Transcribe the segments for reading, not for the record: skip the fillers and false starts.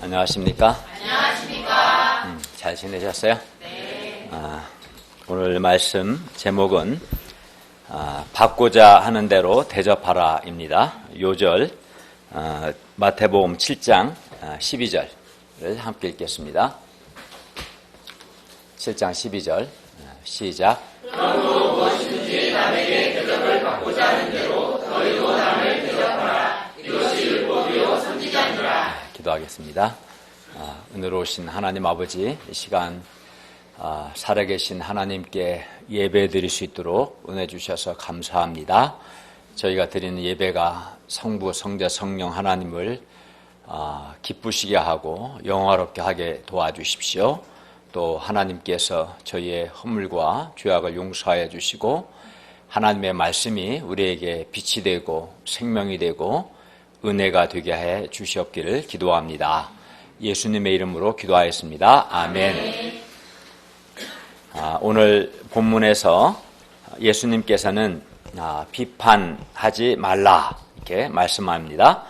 안녕하십니까? 안녕하십니까? 잘 지내셨어요? 네. 오늘 말씀 제목은 받고자 하는 대로 대접하라입니다. 요절 마태복음 7장 12절을 함께 읽겠습니다. 7장 12절 시작. 그러므로 무엇이든지 남에게 대접을 받고자 하는 대로 너희도 남을 대접하라. 이것이 율법이요 선지자니라. 기도하겠습니다. 은혜로우신 하나님 아버지, 이 시간 살아계신 하나님께 예배 드릴 수 있도록 은혜 주셔서 감사합니다. 저희가 드리는 예배가 성부, 성자, 성령 하나님을 기쁘시게 하고 영화롭게 하게 도와주십시오. 또 하나님께서 저희의 허물과 죄악을 용서하여 주시고 하나님의 말씀이 우리에게 빛이 되고 생명이 되고 은혜가 되게 해 주시옵기를 기도합니다. 예수님의 이름으로 기도하였습니다. 아멘. 오늘 본문에서 예수님께서는 비판하지 말라 이렇게 말씀합니다.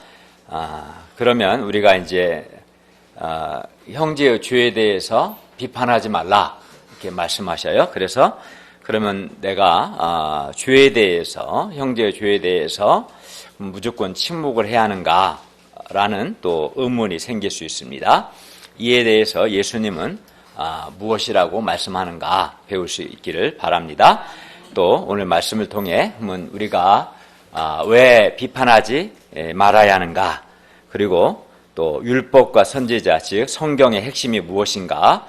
그러면 우리가 이제 형제의 죄에 대해서 비판하지 말라 이렇게 말씀하셔요. 그래서 그러면 내가 죄에 대해서, 형제의 죄에 대해서 무조건 침묵을 해야 하는가라는 또 의문이 생길 수 있습니다. 이에 대해서 예수님은 무엇이라고 말씀하는가 배울 수 있기를 바랍니다. 또 오늘 말씀을 통해 우리가 왜 비판하지 말아야 하는가, 그리고 또 율법과 선지자, 즉 성경의 핵심이 무엇인가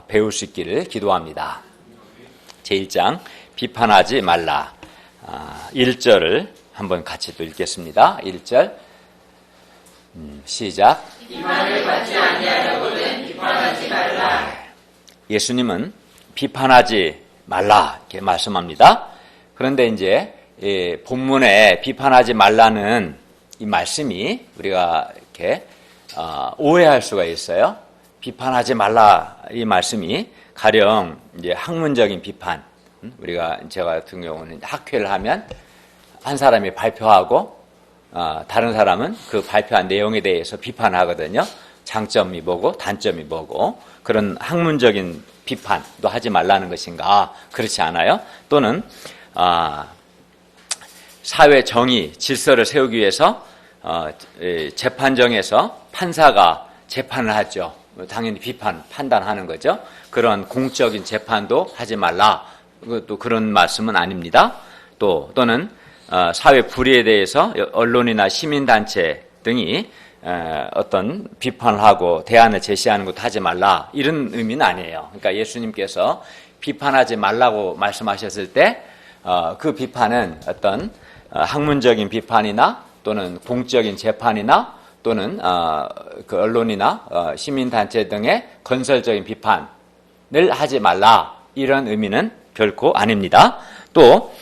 배울 수 있기를 기도합니다. 제1장 비판하지 말라 1절을 한번 같이 또 읽겠습니다. 1절 시작. 비판을 받지 아니하려거든 비판하지 말라. 예수님은 비판하지 말라 이렇게 말씀합니다. 그런데 이제 본문에 비판하지 말라는 이 말씀이 우리가 이렇게 오해할 수가 있어요. 비판하지 말라 이 말씀이 가령 이제 학문적인 비판, 제가 같은 경우는 학회를 하면 한 사람이 발표하고 다른 사람은 그 발표한 내용에 대해서 비판하거든요. 장점이 뭐고 단점이 뭐고, 그런 학문적인 비판도 하지 말라는 것인가? 그렇지 않아요? 또는 사회 정의, 질서를 세우기 위해서 재판정에서 판사가 재판을 하죠. 당연히 판단하는 거죠. 그런 공적인 재판도 하지 말라. 또 그런 말씀은 아닙니다. 또는 사회 불의에 대해서 언론이나 시민단체 등이 어떤 비판을 하고 대안을 제시하는 것도 하지 말라, 이런 의미는 아니에요. 그러니까 예수님께서 비판하지 말라고 말씀하셨을 때 그 비판은 어떤 학문적인 비판이나 또는 공적인 재판이나 또는 그 언론이나 시민단체 등의 건설적인 비판을 하지 말라, 이런 의미는 결코 아닙니다. 또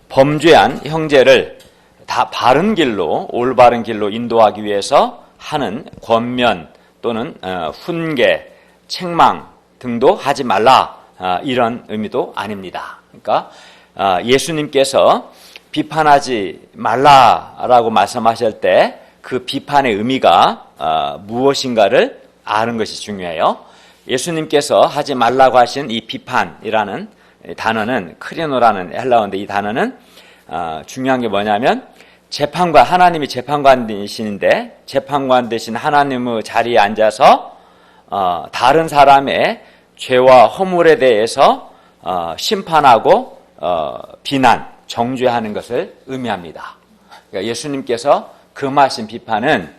범죄한 형제를 다 바른 길로, 올바른 길로 인도하기 위해서 하는 권면 또는 훈계, 책망 등도 하지 말라, 이런 의미도 아닙니다. 그러니까 예수님께서 비판하지 말라라고 말씀하실 때 그 비판의 의미가 무엇인가를 아는 것이 중요해요. 예수님께서 하지 말라고 하신 이 비판이라는 단어는 크리노라는 헬라어인데, 이 단어는 중요한 게 뭐냐면 하나님이 재판관이신데 재판관 되신 하나님의 자리에 앉아서 다른 사람의 죄와 허물에 대해서 심판하고 비난, 정죄하는 것을 의미합니다. 그러니까 예수님께서 금하신 비판은,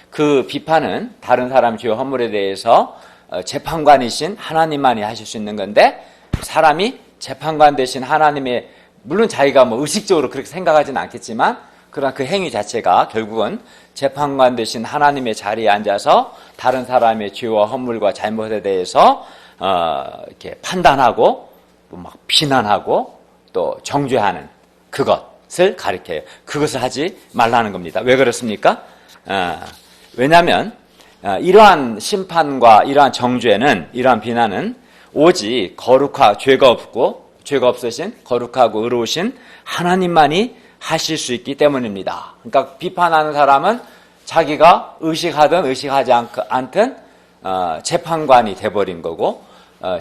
그 비판은 다른 사람 죄와 허물에 대해서 재판관이신 하나님만이 하실 수 있는 건데, 사람이 재판관 되신 하나님의, 물론 자기가 의식적으로 그렇게 생각하지는 않겠지만, 그러나 그 행위 자체가 결국은 재판관 되신 하나님의 자리에 앉아서 다른 사람의 죄와 허물과 잘못에 대해서 이렇게 판단하고 막 비난하고 또 정죄하는 그것을 가리켜요. 그것을 하지 말라는 겁니다. 왜 그렇습니까? 왜냐하면 이러한 심판과 이러한 정죄는, 이러한 비난은 오직 죄가 없으신 거룩하고 의로우신 하나님만이 하실 수 있기 때문입니다. 그러니까 비판하는 사람은 자기가 의식하든 의식하지 않든 재판관이 돼버린 거고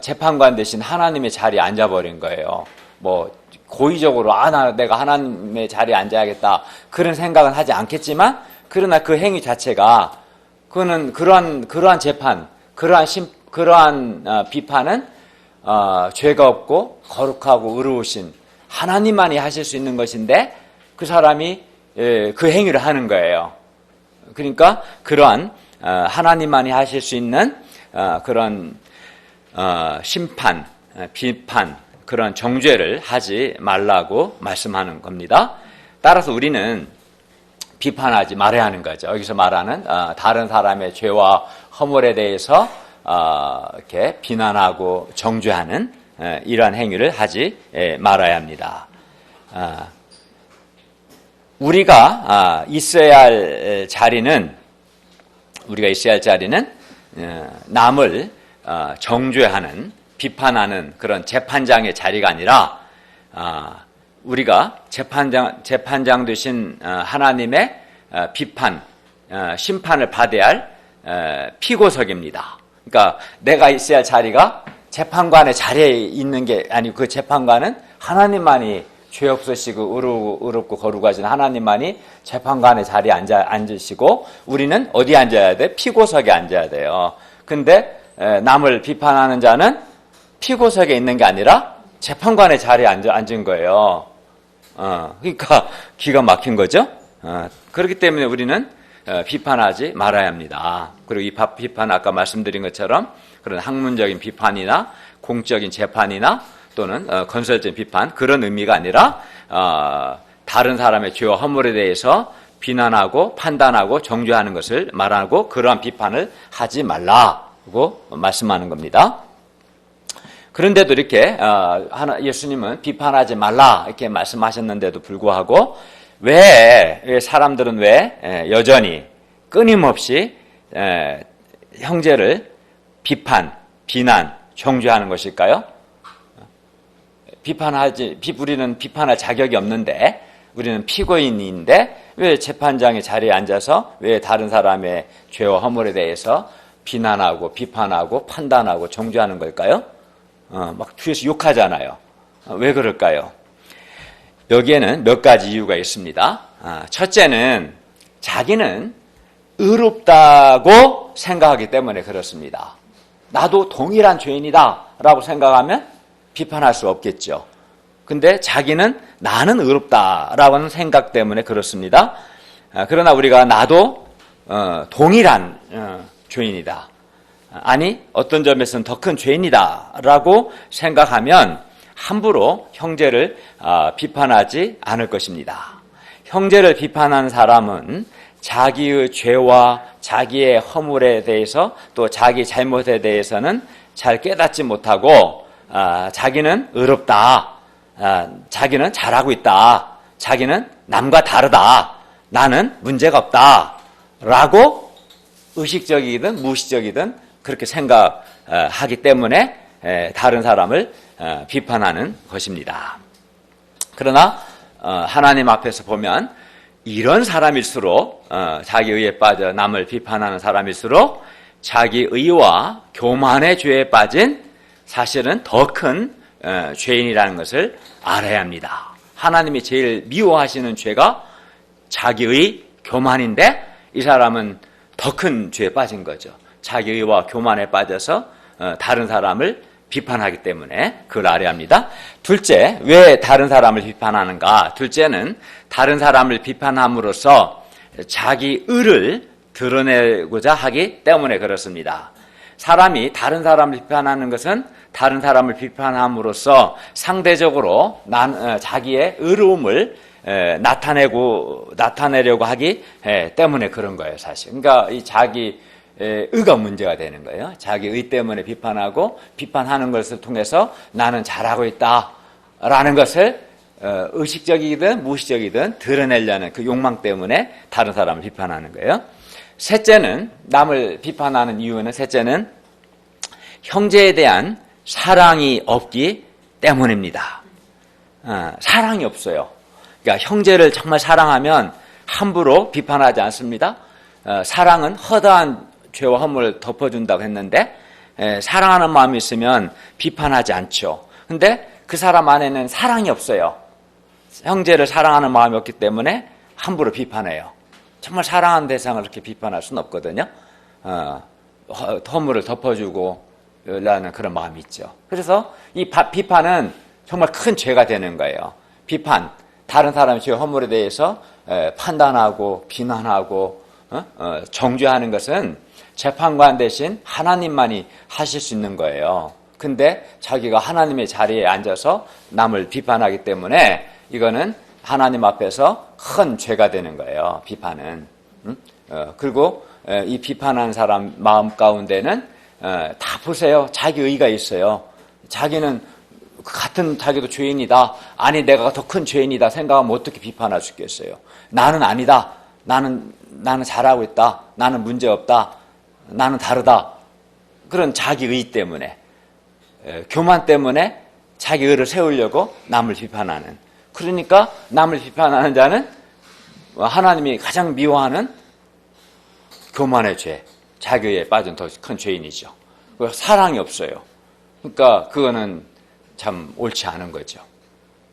재판관 대신 하나님의 자리에 앉아버린 거예요. 뭐 고의적으로 내가 하나님의 자리에 앉아야겠다 그런 생각은 하지 않겠지만 그러나 그 행위 자체가 그거는 그러한 재판, 그러한 비판은 죄가 없고 거룩하고 의로우신 하나님만이 하실 수 있는 것인데 그 사람이 그 행위를 하는 거예요. 그러니까 그러한 하나님만이 하실 수 있는 그런 심판, 비판, 그런 정죄를 하지 말라고 말씀하는 겁니다. 따라서 우리는 비판하지 말아야 하는 거죠. 여기서 말하는 다른 사람의 죄와 허물에 대해서 이렇게 비난하고 정죄하는 이러한 행위를 하지 말아야 합니다. 우리가 있어야 할 자리는 남을 정죄하는, 비판하는 그런 재판장의 자리가 아니라 우리가 재판장 되신 하나님의 비판, 심판을 받아야 할 피고석입니다. 그러니까 내가 있어야 할 자리가 재판관의 자리에 있는 게 아니고 그 재판관은 하나님만이 죄 없으시고 의롭고 거룩하신 하나님만이 재판관의 자리에 앉으시고 우리는 어디에 앉아야 돼? 피고석에 앉아야 돼요. 근데 남을 비판하는 자는 피고석에 있는 게 아니라 재판관의 자리에 앉은 거예요. 그러니까 기가 막힌 거죠. 그렇기 때문에 우리는 비판하지 말아야 합니다. 그리고 이 비판 아까 말씀드린 것처럼 그런 학문적인 비판이나 공적인 재판이나 또는 건설적인 비판 그런 의미가 아니라 다른 사람의 죄와 허물에 대해서 비난하고 판단하고 정죄하는 것을 말하고 그러한 비판을 하지 말라고 말씀하는 겁니다. 그런데도 이렇게 예수님은 비판하지 말라 이렇게 말씀하셨는데도 불구하고 왜 사람들은 왜 여전히 끊임없이 형제를 비난, 정죄하는 것일까요? 우리는 비판할 자격이 없는데 우리는 피고인인데 왜 재판장의 자리에 앉아서 왜 다른 사람의 죄와 허물에 대해서 비난하고 비판하고 판단하고 정죄하는 걸까요? 막 뒤에서 욕하잖아요. 왜 그럴까요? 여기에는 몇 가지 이유가 있습니다. 첫째는 자기는 의롭다고 생각하기 때문에 그렇습니다. 나도 동일한 죄인이다 라고 생각하면 비판할 수 없겠죠. 근데 자기는 나는 의롭다라고 하는 생각 때문에 그렇습니다. 그러나 우리가 나도 동일한 죄인이다. 아니 어떤 점에서는 더 큰 죄인이다라고 생각하면 함부로 형제를 비판하지 않을 것입니다. 형제를 비판하는 사람은 자기의 죄와 자기의 허물에 대해서 또 자기 잘못에 대해서는 잘 깨닫지 못하고 자기는 의롭다, 자기는 잘하고 있다, 자기는 남과 다르다, 나는 문제가 없다 라고 의식적이든 무의식적이든 그렇게 생각하기 때문에 다른 사람을 비판하는 것입니다. 그러나 하나님 앞에서 보면 이런 사람일수록 자기 의에 빠져 남을 비판하는 사람일수록 자기 의와 교만의 죄에 빠진 사실은 더 큰 죄인이라는 것을 알아야 합니다. 하나님이 제일 미워하시는 죄가 자기의 교만인데 이 사람은 더 큰 죄에 빠진 거죠. 자기 의와 교만에 빠져서 다른 사람을 비판하기 때문에 그걸 알아야 합니다. 둘째, 왜 다른 사람을 비판하는가? 둘째는 다른 사람을 비판함으로써 자기 의를 드러내고자 하기 때문에 그렇습니다. 사람이 다른 사람을 비판하는 것은 다른 사람을 비판함으로써 상대적으로 자기의 의로움을 나타내려고 하기 때문에 그런 거예요, 사실. 그러니까 이 자기 의가 문제가 되는 거예요. 자기 의 때문에 비판하고 비판하는 것을 통해서 나는 잘하고 있다라는 것을 의식적이든 무의식적이든 드러내려는 그 욕망 때문에 다른 사람을 비판하는 거예요. 셋째는 남을 비판하는 이유는 셋째는 형제에 대한 사랑이 없기 때문입니다. 사랑이 없어요. 그러니까 형제를 정말 사랑하면 함부로 비판하지 않습니다. 사랑은 허다한 죄와 허물을 덮어준다고 했는데 사랑하는 마음이 있으면 비판하지 않죠. 근데 그 사람 안에는 사랑이 없어요. 형제를 사랑하는 마음이 없기 때문에 함부로 비판해요. 정말 사랑하는 대상을 그렇게 비판할 수는 없거든요. 허물을 덮어주고 라는 그런 마음이 있죠. 그래서 이 비판은 정말 큰 죄가 되는 거예요. 비판, 다른 사람의 죄 허물에 대해서 판단하고 비난하고 정죄하는 것은 재판관 대신 하나님만이 하실 수 있는 거예요. 근데 자기가 하나님의 자리에 앉아서 남을 비판하기 때문에 이거는 하나님 앞에서 큰 죄가 되는 거예요. 비판은. 그리고 이 비판하는 사람 마음 가운데는 다 보세요. 자기 의가 있어요. 자기는 같은 자기도 죄인이다. 아니 내가 더 큰 죄인이다 생각하면 어떻게 비판할 수 있겠어요. 나는 아니다. 나는 잘하고 있다. 나는 문제없다. 나는 다르다. 그런 자기 의 때문에 교만 때문에 자기 의를 세우려고 남을 비판하는. 그러니까 남을 비판하는 자는 하나님이 가장 미워하는 교만의 죄, 자기 의에 빠진 더 큰 죄인이죠. 사랑이 없어요. 그러니까 그거는 참 옳지 않은 거죠.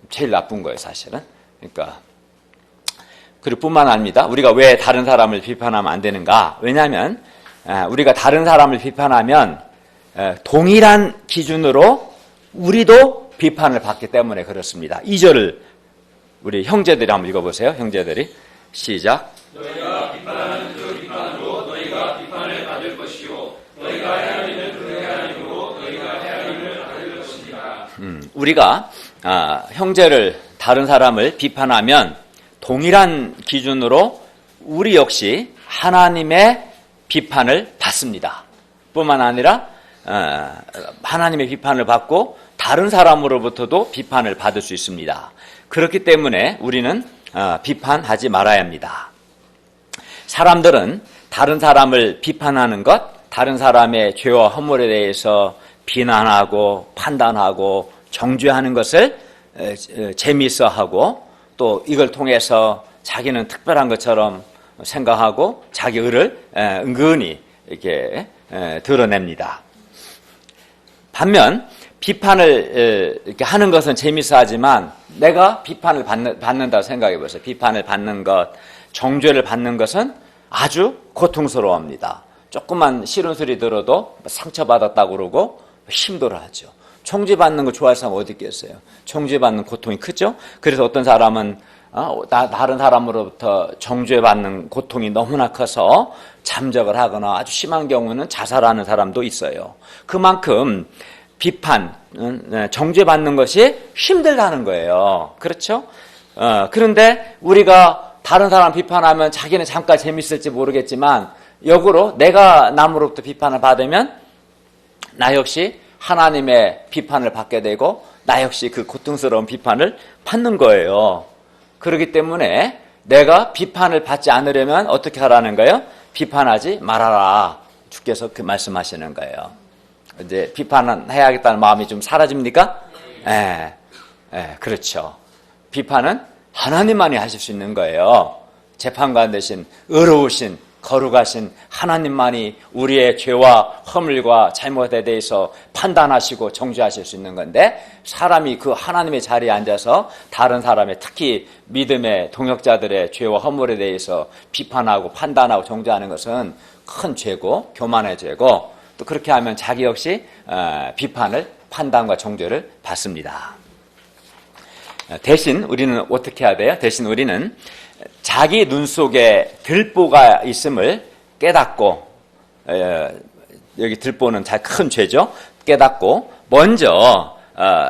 제일 나쁜 거예요, 사실은. 그러니까 그리고 뿐만 아닙니다. 우리가 왜 다른 사람을 비판하면 안 되는가? 왜냐하면 우리가 다른 사람을 비판하면 동일한 기준으로 우리도 비판을 받기 때문에 그렇습니다. 2절을 우리 형제들이 한번 읽어보세요. 형제들이 시작. 너희가 비판하는 그 비판으로 너희가 비판을 받을 것이요 너희가 헤아리는 그 헤아림으로 너희가 헤아림을 받을 것이니라. 우리가 형제를 다른 사람을 비판하면 동일한 기준으로 우리 역시 하나님의 비판을 받습니다. 뿐만 아니라 하나님의 비판을 받고 다른 사람으로부터도 비판을 받을 수 있습니다. 그렇기 때문에 우리는 비판하지 말아야 합니다. 사람들은 다른 사람을 비판하는 것, 다른 사람의 죄와 허물에 대해서 비난하고 판단하고 정죄하는 것을 재미있어하고 또 이걸 통해서 자기는 특별한 것처럼 생각하고 자기 의를 은근히 이렇게 드러냅니다. 반면 비판을 이렇게 하는 것은 재미있어하지만 내가 비판을 받는다고 생각해 보세요. 비판을 받는 것, 정죄를 받는 것은 아주 고통스러워합니다. 조금만 싫은 소리 들어도 상처받았다고 그러고 힘들어하죠. 정죄받는 거 좋아할 사람 어디 있겠어요? 정죄받는 고통이 크죠? 그래서 어떤 사람은 다른 사람으로부터 정죄받는 고통이 너무나 커서 잠적을 하거나 아주 심한 경우는 자살하는 사람도 있어요. 그만큼 비판, 정죄받는 것이 힘들다는 거예요. 그렇죠? 그런데 우리가 다른 사람 비판하면 자기는 잠깐 재밌을지 모르겠지만 역으로 내가 남으로부터 비판을 받으면 나 역시 하나님의 비판을 받게 되고 나 역시 그 고통스러운 비판을 받는 거예요. 그렇기 때문에 내가 비판을 받지 않으려면 어떻게 하라는 거예요? 비판하지 말아라. 주께서 그 말씀하시는 거예요. 이제 비판은 해야겠다는 마음이 좀 사라집니까? 그렇죠. 비판은 하나님만이 하실 수 있는 거예요. 재판관 대신 의로우신 거룩하신 하나님만이 우리의 죄와 허물과 잘못에 대해서 판단하시고 정죄하실 수 있는 건데 사람이 그 하나님의 자리에 앉아서 다른 사람의 특히 믿음의 동역자들의 죄와 허물에 대해서 비판하고 판단하고 정죄하는 것은 큰 죄고 교만의 죄고 또 그렇게 하면 자기 역시 비판을 판단과 정죄를 받습니다. 대신 우리는 어떻게 해야 돼요? 대신 우리는 자기 눈 속에 들보가 있음을 깨닫고 여기 들보는 큰 죄죠. 깨닫고 먼저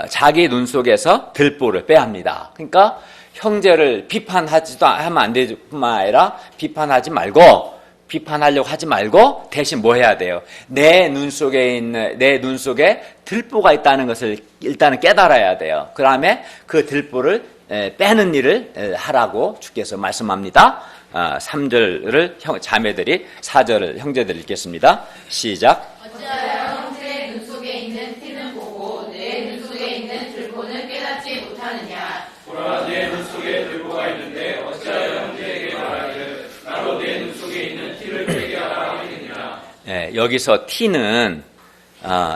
자기 눈 속에서 들보를 빼야 합니다. 그러니까 형제를 비판하지도 하면 안 되지 뿐만 아니라 비판하려고 하지 말고 대신 뭐 해야 돼요? 내 눈 속에 들보가 있다는 것을 일단은 깨달아야 돼요. 그 다음에 그 들보를 빼는 일을 하라고 주께서 말씀합니다. 3절을 자매들이 4절을 형제들이 읽겠습니다. 시작. 어찌하여 형제의 눈 속에 있는 티는 보고 내 눈 속에 있는 들보는 깨닫지 못하느냐. 보라 내 눈 속에 들보가 있는데 어찌하여 형제에게 말하기를 나도 내 눈 속에 있는 티를 여기서 티는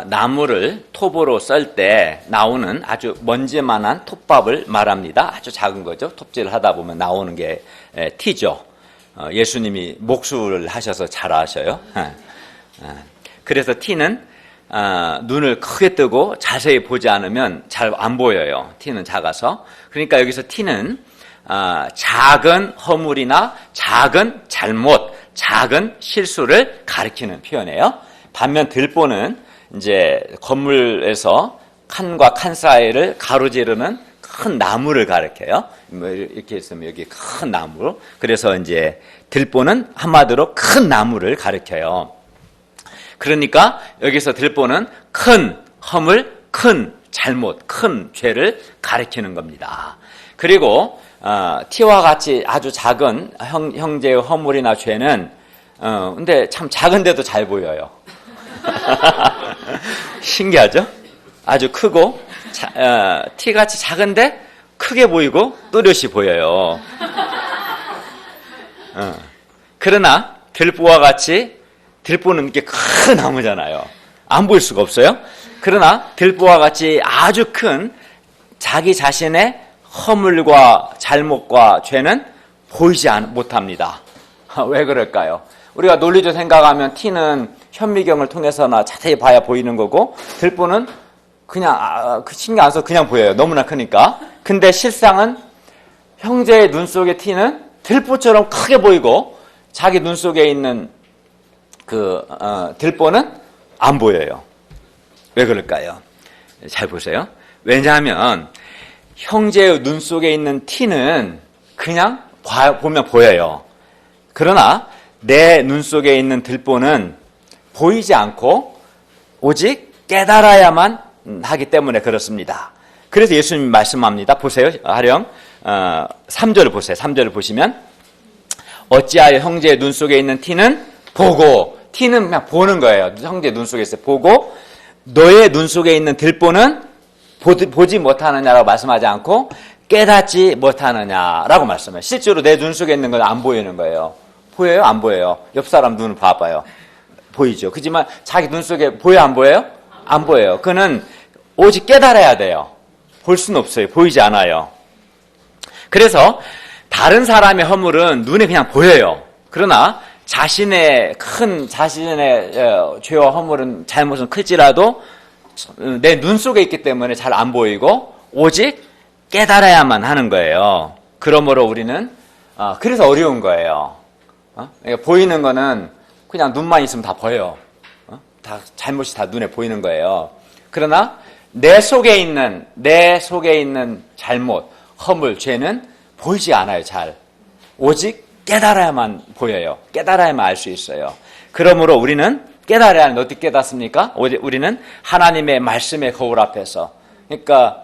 나무를 톱으로 썰 때 나오는 아주 먼지만한 톱밥을 말합니다. 아주 작은 거죠. 톱질을 하다 보면 나오는 게 티죠. 예수님이 목수를 하셔서 잘 아셔요. 그래서 티는 눈을 크게 뜨고 자세히 보지 않으면 잘 안 보여요. 티는 작아서. 그러니까 여기서 티는 작은 허물이나 작은 잘못, 작은 실수를 가리키는 표현이에요. 반면 들보는 이제 건물에서 칸과 칸 사이를 가로지르는 큰 나무를 가리켜요. 뭐 이렇게 있으면 여기 큰 나무. 그래서 이제 들보는 한마디로 큰 나무를 가리켜요. 그러니까 여기서 들보는 큰 허물, 큰 잘못, 큰 죄를 가리키는 겁니다. 그리고 티와 같이 아주 작은 형제의 허물이나 죄는 근데 참 작은데도 잘 보여요. 신기하죠? 아주 크고 티같이 작은데 크게 보이고 또렷이 보여요. 그러나 들보와 같이 들보는 이렇게 큰 나무잖아요. 안 보일 수가 없어요. 그러나 들보와 같이 아주 큰 자기 자신의 허물과 잘못과 죄는 보이지 못합니다. 왜 그럴까요? 우리가 논리적으로 생각하면 티는 현미경을 통해서나 자세히 봐야 보이는 거고 들보는 그냥 신경 안 써서 그냥 보여요. 너무나 크니까. 근데 실상은 형제의 눈 속의 티는 들보처럼 크게 보이고 자기 눈 속에 있는 들보는 안 보여요. 왜 그럴까요? 잘 보세요. 왜냐하면 형제의 눈 속에 있는 티는 그냥 보면 보여요. 그러나 내 눈 속에 있는 들보는 보이지 않고 오직 깨달아야만 하기 때문에 그렇습니다. 그래서 예수님이 말씀합니다. 보세요. 하령 3절을 보세요. 3절을 보시면 어찌하여 형제의 눈 속에 있는 티는 보고, 티는 그냥 보는 거예요. 형제 눈 속에 있어요. 보고 너의 눈 속에 있는 들보는 보지 못하느냐라고 말씀하지 않고 깨닫지 못하느냐라고 말씀해요. 실제로 내 눈 속에 있는 건 안 보이는 거예요. 보여요? 안 보여요? 옆 사람 눈을 봐봐요. 보이죠? 그렇지만 자기 눈 속에 보여 안 보여요? 안 보여요. 그는 오직 깨달아야 돼요. 볼 수는 없어요. 보이지 않아요. 그래서 다른 사람의 허물은 눈에 그냥 보여요. 그러나 자신의 죄와 허물은 잘못은 클지라도 내 눈 속에 있기 때문에 잘 안 보이고 오직 깨달아야만 하는 거예요. 그러므로 우리는 그래서 어려운 거예요. 그러니까 보이는 거는 그냥 눈만 있으면 다 보여요. 다 잘못이 다 눈에 보이는 거예요. 그러나 내 속에 있는 잘못, 허물, 죄는 보이지 않아요. 잘. 오직 깨달아야만 보여요. 깨달아야만 알 수 있어요. 그러므로 우리는 깨달아야 하는데 어떻게 깨닫습니까? 우리는 하나님의 말씀의 거울 앞에서. 그러니까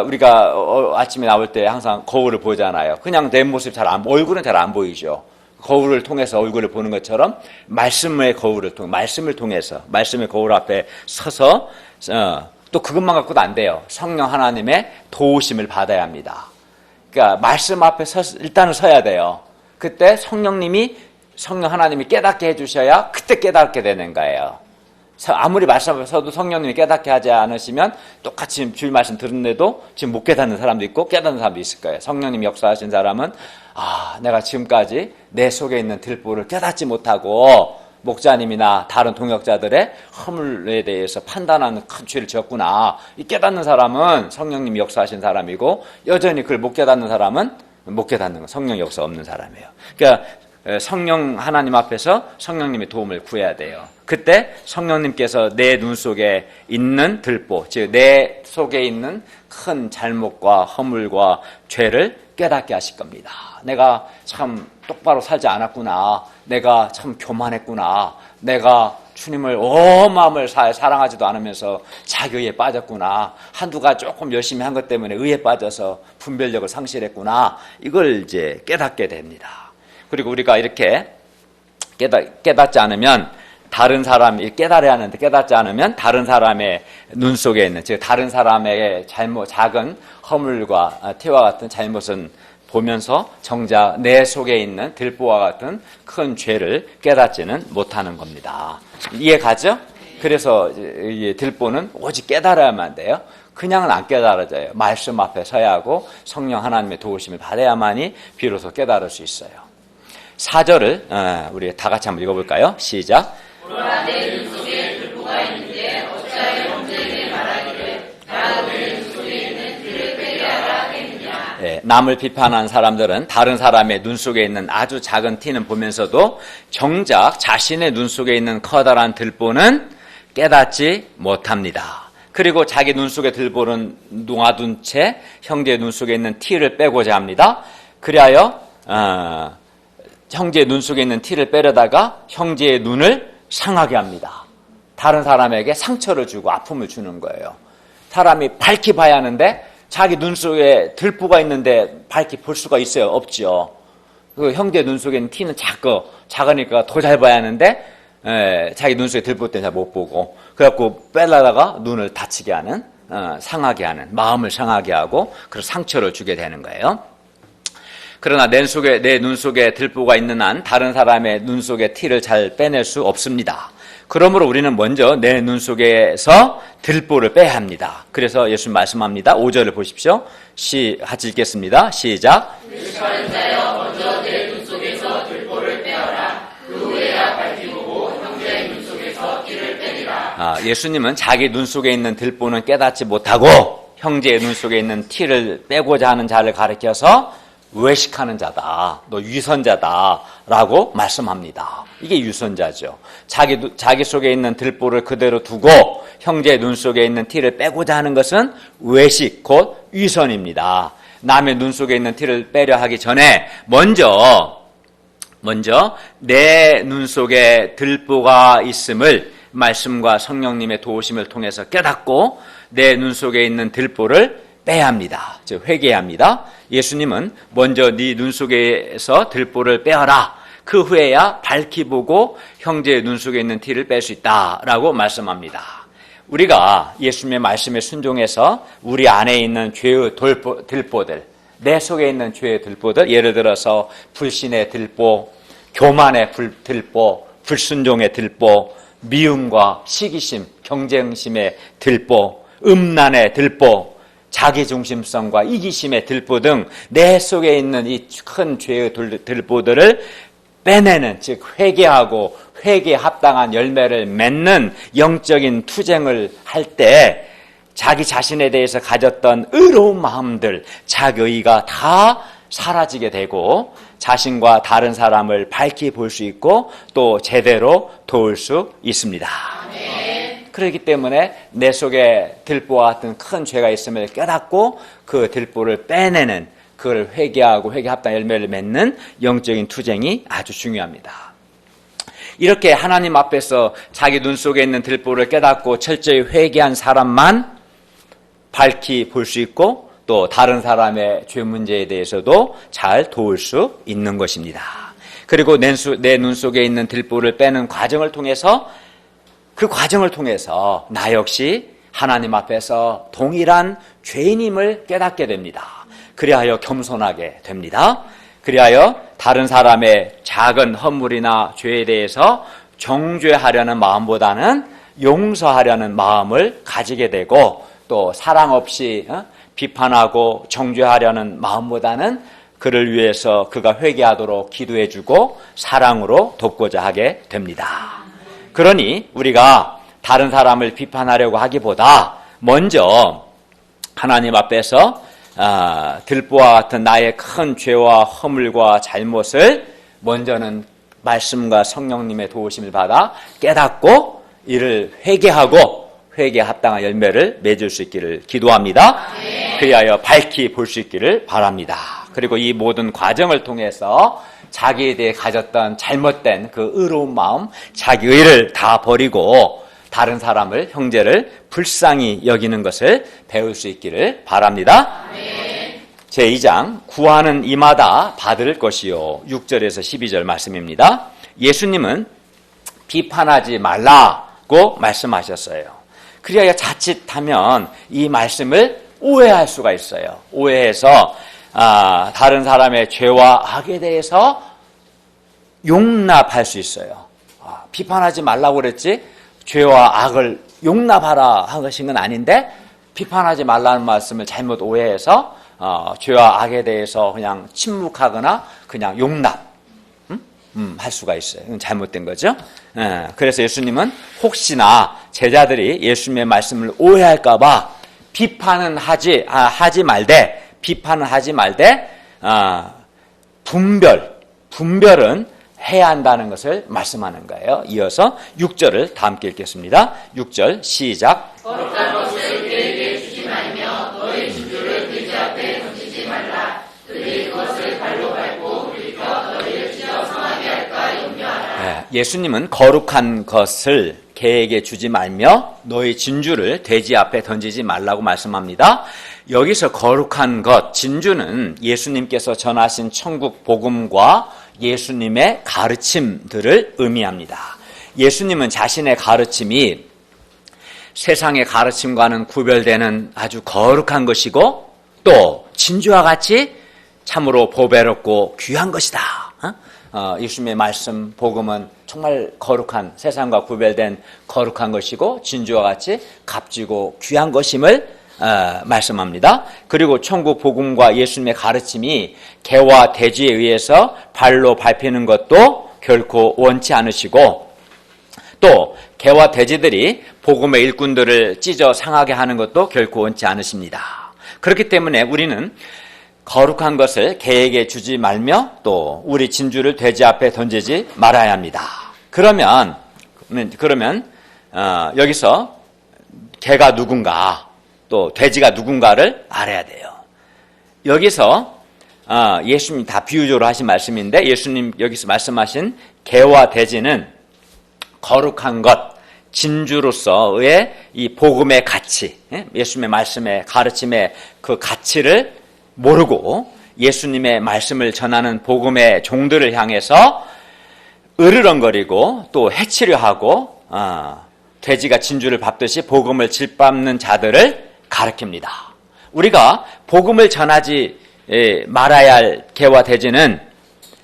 우리가 아침에 나올 때 항상 거울을 보잖아요. 그냥 내 모습 얼굴은 잘 안 보이죠. 거울을 통해서 얼굴을 보는 것처럼 말씀의 말씀을 통해서 말씀의 거울 앞에 서서 또 그것만 갖고도 안 돼요. 성령 하나님의 도우심을 받아야 합니다. 그러니까 말씀 앞에 일단은 서야 돼요. 그때 성령 하나님이 깨닫게 해주셔야 그때 깨닫게 되는 거예요. 아무리 말씀 앞에 서도 성령님이 깨닫게 하지 않으시면 똑같이 주일 말씀 듣는데도 지금 못 깨닫는 사람도 있고 깨닫는 사람도 있을 거예요. 성령님이 역사하신 사람은 내가 지금까지 내 속에 있는 들보를 깨닫지 못하고 목자님이나 다른 동역자들의 허물에 대해서 판단하는 큰 죄를 지었구나. 이 깨닫는 사람은 성령님이 역사하신 사람이고 여전히 그걸 못 깨닫는 사람은 못 깨닫는 거. 성령 역사 없는 사람이에요. 그러니까 성령 하나님 앞에서 성령님의 도움을 구해야 돼요. 그때 성령님께서 내 눈 속에 있는 들보, 즉 내 속에 있는 큰 잘못과 허물과 죄를 깨닫게 하실 겁니다. 내가 참 똑바로 살지 않았구나. 내가 참 교만했구나. 내가 주님을 온 마음을 사랑하지도 않으면서 자기 의에 빠졌구나. 한두 가지 조금 열심히 한 것 때문에 의에 빠져서 분별력을 상실했구나. 이걸 이제 깨닫게 됩니다. 그리고 우리가 이렇게 깨닫지 않으면 다른 사람이 깨달아야 하는데 깨닫지 않으면 다른 사람의 눈 속에 있는, 즉 다른 사람의 잘못, 작은 허물과 티와 같은 잘못은 보면서 정작 내 속에 있는 들보와 같은 큰 죄를 깨닫지는 못하는 겁니다. 이해 가죠? 그래서 이 들보는 오직 깨달아야만 돼요. 그냥은 안 깨달아져요. 말씀 앞에 서야 하고 성령 하나님의 도우심을 받아야만이 비로소 깨달을 수 있어요. 4절을 우리 다 같이 한번 읽어볼까요? 시작. 보라 내 눈 속에 들보가 있는데 어찌하여 형제에게 말하기를 나도 내 눈 속에 있는 들을 빼게 하라 했느냐. 예, 남을 비판한 사람들은 다른 사람의 눈 속에 있는 아주 작은 티는 보면서도 정작 자신의 눈 속에 있는 커다란 들보는 깨닫지 못합니다. 그리고 자기 눈 속에 들보는 놓아둔 채 형제의 눈 속에 있는 티를 빼고자 합니다. 그리하여 형제의 눈 속에 있는 티를 빼려다가 형제의 눈을 상하게 합니다. 다른 사람에게 상처를 주고 아픔을 주는 거예요. 사람이 밝히 봐야 하는데 자기 눈 속에 들보가 있는데 밝히 볼 수가 있어요? 없죠. 그 형제 눈 속에 있는 티는 작으니까 더 잘 봐야 하는데 자기 눈 속에 들보 때문에 잘 못 보고 그래갖고 빼려다가 눈을 다치게 하는 상하게 하는 마음을 상하게 하고 그런 상처를 주게 되는 거예요. 그러나 내 눈 속에 들보가 있는 한 다른 사람의 눈 속에 티를 잘 빼낼 수 없습니다. 그러므로 우리는 먼저 내 눈 속에서 들보를 빼야 합니다. 그래서 예수님 말씀합니다. 5절을 보십시오. 같이 읽겠습니다. 시작. 의식하는 자여 먼저 내 눈 속에서 들보를 빼어라. 그 후에야 밝히 보고 형제의 눈 속에서 티를 빼리라. 예수님은 자기 눈 속에 있는 들보는 깨닫지 못하고 형제의 눈 속에 있는 티를 빼고자 하는 자를 가리켜서 외식하는 자다, 너 위선자다라고 말씀합니다. 이게 유선자죠. 자기 속에 있는 들보를 그대로 두고 형제의 눈 속에 있는 티를 빼고자 하는 것은 외식, 곧 위선입니다. 남의 눈 속에 있는 티를 빼려 하기 전에 먼저 내 눈 속에 들보가 있음을 말씀과 성령님의 도우심을 통해서 깨닫고 내 눈 속에 있는 들보를 빼야 합니다. 즉 회개해야 합니다. 예수님은 먼저 네 눈 속에서 들보를 빼어라. 그 후에야 밝히 보고 형제의 눈 속에 있는 티를 뺄 수 있다라고 말씀합니다. 우리가 예수님의 말씀에 순종해서 우리 안에 있는 죄의 들보들, 내 속에 있는 죄의 들보들, 예를 들어서 불신의 들보, 교만의 들보, 불순종의 들보, 미움과 시기심, 경쟁심의 들보, 음란의 들보, 자기중심성과 이기심의 들보 등 내 속에 있는 이 큰 죄의 들보들을 빼내는, 즉 회개하고 회개에 합당한 열매를 맺는 영적인 투쟁을 할 때 자기 자신에 대해서 가졌던 의로운 마음들, 자기의가 다 사라지게 되고 자신과 다른 사람을 밝히 볼 수 있고 또 제대로 도울 수 있습니다. 그렇기 때문에 내 속에 들보와 같은 큰 죄가 있음을 깨닫고 그 들보를 빼내는, 그걸 회개하고 회개 합당 열매를 맺는 영적인 투쟁이 아주 중요합니다. 이렇게 하나님 앞에서 자기 눈 속에 있는 들보를 깨닫고 철저히 회개한 사람만 밝히 볼 수 있고 또 다른 사람의 죄 문제에 대해서도 잘 도울 수 있는 것입니다. 그리고 내 눈 속에 있는 들보를 빼는 과정을 통해서, 그 과정을 통해서 나 역시 하나님 앞에서 동일한 죄인임을 깨닫게 됩니다. 그리하여 겸손하게 됩니다. 그리하여 다른 사람의 작은 허물이나 죄에 대해서 정죄하려는 마음보다는 용서하려는 마음을 가지게 되고 또 사랑 없이 비판하고 정죄하려는 마음보다는 그를 위해서 그가 회개하도록 기도해주고 사랑으로 돕고자 하게 됩니다. 그러니 우리가 다른 사람을 비판하려고 하기보다 먼저 하나님 앞에서 들보와 같은 나의 큰 죄와 허물과 잘못을 먼저는 말씀과 성령님의 도우심을 받아 깨닫고 이를 회개하고 회개에 합당한 열매를 맺을 수 있기를 기도합니다. 그리하여 밝히 볼 수 있기를 바랍니다. 그리고 이 모든 과정을 통해서 자기에 대해 가졌던 잘못된 그 의로운 마음, 자기 의를 다 버리고 다른 사람을, 형제를 불쌍히 여기는 것을 배울 수 있기를 바랍니다. 제2장 구하는 이마다 받을 것이요. 6절에서 12절 말씀입니다. 예수님은 비판하지 말라고 말씀하셨어요. 그리하여 자칫하면 이 말씀을 오해할 수가 있어요. 오해해서 다른 사람의 죄와 악에 대해서 용납할 수 있어요. 비판하지 말라고 그랬지 죄와 악을 용납하라 한 것인 건 아닌데 비판하지 말라는 말씀을 잘못 오해해서 죄와 악에 대해서 그냥 침묵하거나 그냥 용납 할 수가 있어요. 이건 잘못된 거죠. 그래서 예수님은 혹시나 제자들이 예수님의 말씀을 오해할까 봐 비판은 하지 말되 분별은 해야 한다는 것을 말씀하는 거예요. 이어서 6절을 다 함께 읽겠습니다. 6절 시작. 거룩한 것을 그에게 주지 말며 너의 진주를 돼지 앞에 던지지 말라. 그들이 그것을 발로 밟고 들켜 너희를 찢어 상하게 할까 염려하라. 예수님은 거룩한 것을 개에게 주지 말며 너희 진주를 돼지 앞에 던지지 말라고 말씀합니다. 여기서 거룩한 것, 진주는 예수님께서 전하신 천국 복음과 예수님의 가르침들을 의미합니다. 예수님은 자신의 가르침이 세상의 가르침과는 구별되는 아주 거룩한 것이고 또 진주와 같이 참으로 보배롭고 귀한 것이다. 예수님의 말씀, 복음은 정말 거룩한, 세상과 구별된 거룩한 것이고 진주와 같이 값지고 귀한 것임을 말씀합니다. 그리고 천국 복음과 예수님의 가르침이 개와 돼지에 의해서 발로 밟히는 것도 결코 원치 않으시고 또 개와 돼지들이 복음의 일꾼들을 찢어 상하게 하는 것도 결코 원치 않으십니다. 그렇기 때문에 우리는 거룩한 것을 개에게 주지 말며 또 우리 진주를 돼지 앞에 던지지 말아야 합니다. 그러면 여기서 개가 누군가 또 돼지가 누군가를 알아야 돼요. 여기서 예수님이 다 비유적으로 하신 말씀인데 예수님 여기서 말씀하신 개와 돼지는 거룩한 것, 진주로서의 이 복음의 가치, 예수님의 말씀의 가르침의 그 가치를 모르고 예수님의 말씀을 전하는 복음의 종들을 향해서 으르렁거리고 또 해치려 하고 돼지가 진주를 밟듯이 복음을 짓밟는 자들을 가르칩니다. 우리가 복음을 전하지 말아야 할 개와 돼지는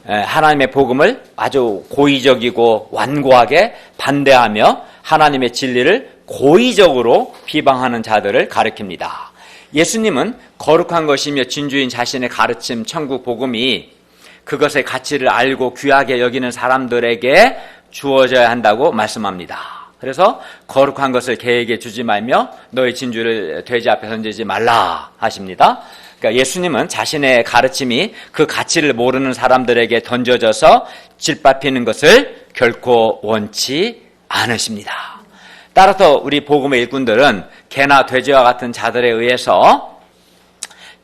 하나님의 복음을 아주 고의적이고 완고하게 반대하며 하나님의 진리를 고의적으로 비방하는 자들을 가르칩니다. 예수님은 거룩한 것이며 진주인 자신의 가르침 천국 복음이 그것의 가치를 알고 귀하게 여기는 사람들에게 주어져야 한다고 말씀합니다. 그래서 거룩한 것을 개에게 주지 말며 너의 진주를 돼지 앞에 던지지 말라 하십니다. 그러니까 예수님은 자신의 가르침이 그 가치를 모르는 사람들에게 던져져서 짓밟히는 것을 결코 원치 않으십니다. 따라서 우리 복음의 일꾼들은 개나 돼지와 같은 자들에 의해서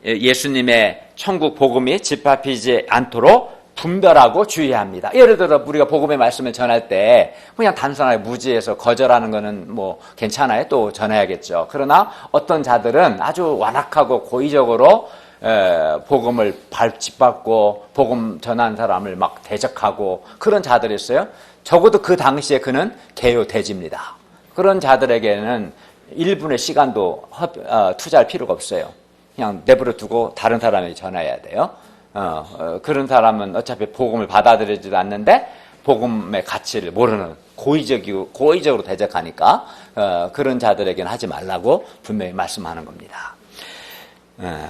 예수님의 천국 복음이 짓밟히지 않도록 분별하고 주의합니다. 예를 들어 우리가 복음의 말씀을 전할 때 그냥 단순하게 무지해서 거절하는 거는 뭐 괜찮아요. 또 전해야겠죠. 그러나 어떤 자들은 아주 완악하고 고의적으로 복음을 짓밟고 복음 전하는 사람을 막 대적하고 그런 자들이 있어요. 적어도 그 당시에 그는 개요 돼지입니다. 그런 자들에게는 1분의 시간도 투자할 필요가 없어요. 그냥 내버려 두고 다른 사람에게 전해야 돼요. 그런 사람은 어차피 복음을 받아들이지도 않는데 복음의 가치를 모르는 고의적으로 대적하니까 그런 자들에게는 하지 말라고 분명히 말씀하는 겁니다.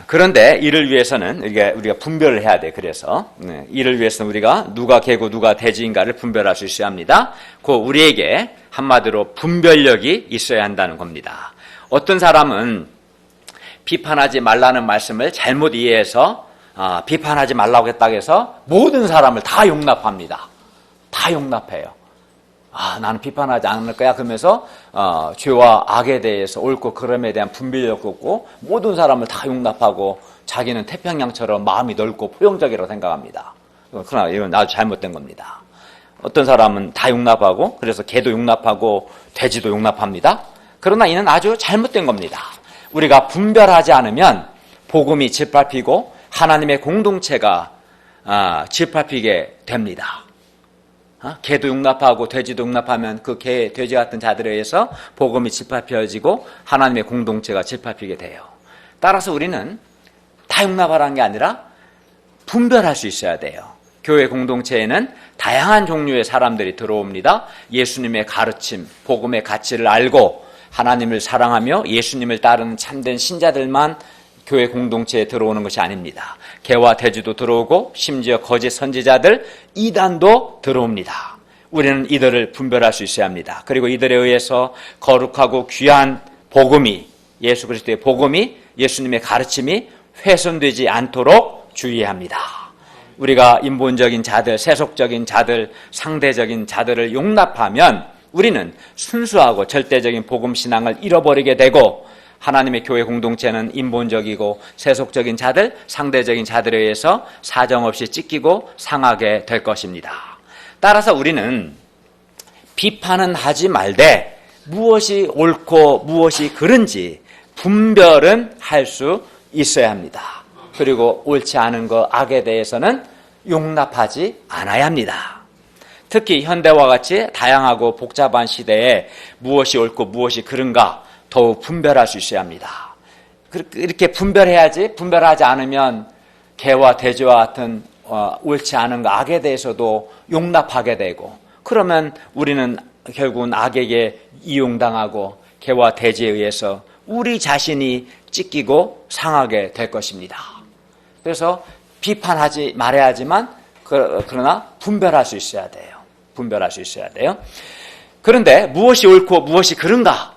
그런데 이를 위해서는 우리가 분별을 해야 돼. 그래서 이를 위해서는 우리가 누가 개고 누가 돼지인가를 분별할 수 있어야 합니다. 우리에게 한마디로 분별력이 있어야 한다는 겁니다. 어떤 사람은 비판하지 말라는 말씀을 잘못 이해해서 비판하지 말라고 했다고 해서 모든 사람을 다 용납합니다. 다 용납해요. 나는 비판하지 않을 거야. 그러면서 죄와 악에 대해서 옳고 그름에 대한 분별력 없고 모든 사람을 다 용납하고 자기는 태평양처럼 마음이 넓고 포용적이라고 생각합니다. 그러나 이건 아주 잘못된 겁니다. 어떤 사람은 다 용납하고 그래서 개도 용납하고 돼지도 용납합니다. 그러나 이는 아주 잘못된 겁니다. 우리가 분별하지 않으면 복음이 짓밟히고 하나님의 공동체가 짓밟히게 됩니다. 개도 용납하고 돼지도 용납하면 그 개, 돼지 같은 자들에 의해서 복음이 짓밟혀지고 하나님의 공동체가 짓밟히게 돼요. 따라서 우리는 다 용납하라는 게 아니라 분별할 수 있어야 돼요. 교회 공동체에는 다양한 종류의 사람들이 들어옵니다. 예수님의 가르침, 복음의 가치를 알고 하나님을 사랑하며 예수님을 따르는 참된 신자들만 교회 공동체에 들어오는 것이 아닙니다. 개와 돼지도 들어오고 심지어 거짓 선지자들, 이단도 들어옵니다. 우리는 이들을 분별할 수 있어야 합니다. 그리고 이들에 의해서 거룩하고 귀한 복음이, 예수 그리스도의 복음이, 예수님의 가르침이 훼손되지 않도록 주의해야 합니다. 우리가 인본적인 자들, 세속적인 자들, 상대적인 자들을 용납하면 우리는 순수하고 절대적인 복음 신앙을 잃어버리게 되고, 하나님의 교회 공동체는 인본적이고 세속적인 자들, 상대적인 자들에 의해서 사정없이 찢기고 상하게 될 것입니다. 따라서 우리는 비판은 하지 말되 무엇이 옳고 무엇이 그른지 분별은 할 수 있어야 합니다. 그리고 옳지 않은 것, 악에 대해서는 용납하지 않아야 합니다. 특히 현대와 같이 다양하고 복잡한 시대에 무엇이 옳고 무엇이 그른가 더욱 분별할 수 있어야 합니다. 이렇게 분별해야지, 분별하지 않으면 개와 돼지와 같은 옳지 않은 것, 악에 대해서도 용납하게 되고, 그러면 우리는 결국은 악에게 이용당하고 개와 돼지에 의해서 우리 자신이 찢기고 상하게 될 것입니다. 그래서 비판하지 말아야지만 그러나 분별할 수 있어야 돼요. 분별할 수 있어야 돼요. 그런데 무엇이 옳고 무엇이 그른가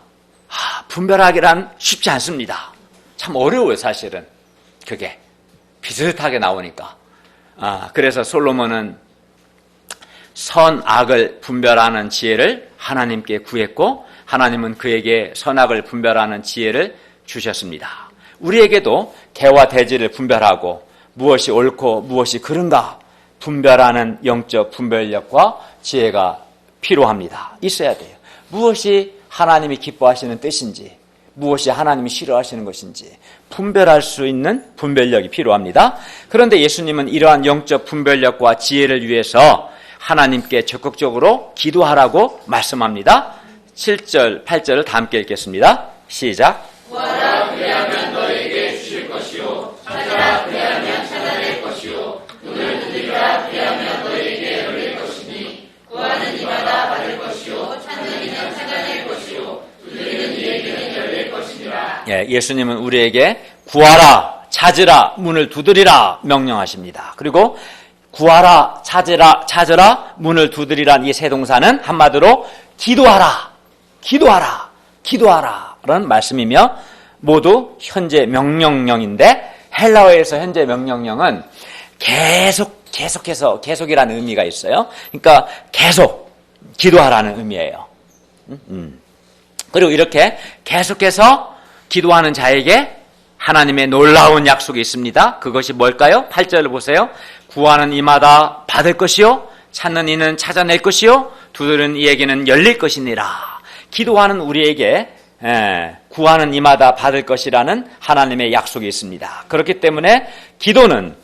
분별하기란 쉽지 않습니다. 참 어려워요, 사실은. 그게 비슷하게 나오니까. 그래서 솔로몬은 선악을 분별하는 지혜를 하나님께 구했고, 하나님은 그에게 선악을 분별하는 지혜를 주셨습니다. 우리에게도 개와 돼지를 분별하고 무엇이 옳고 무엇이 그른가 분별하는 영적 분별력과 지혜가 필요합니다. 있어야 돼요. 무엇이 하나님이 기뻐하시는 뜻인지, 무엇이 하나님이 싫어하시는 것인지 분별할 수 있는 분별력이 필요합니다. 그런데 예수님은 이러한 영적 분별력과 지혜를 위해서 하나님께 적극적으로 기도하라고 말씀합니다. 7절, 8절을 다 함께 읽겠습니다. 시작. 구하라 그리하면 너에게 주실 것이요, 찾으라 그리하면 찾아낼 것이요, 문을 두드리라 그리하면 너에게 열릴 것이니, 구하는 이마다 받을 것이요, 찾는 이는 찾아낼 것이요, 두드리는 이에게는 열릴 것이니라. 예수님은 우리에게 구하라, 찾으라, 문을 두드리라 명령하십니다. 그리고 구하라, 찾으라, 문을 두드리란 이 세 동사는 한마디로 기도하라, 기도하라, 기도하라라는 말씀이며 모두 현재 명령형인데, 헬라어에서 현재 명령형은 계속이라는 의미가 있어요. 그러니까 계속 기도하라는 의미예요. 그리고 이렇게 계속해서 기도하는 자에게 하나님의 놀라운 약속이 있습니다. 그것이 뭘까요? 8절을 보세요. 구하는 이마다 받을 것이요, 찾는 이는 찾아낼 것이요, 두드리는 이에게는 열릴 것이니라. 기도하는 우리에게 구하는 이마다 받을 것이라는 하나님의 약속이 있습니다. 그렇기 때문에 기도는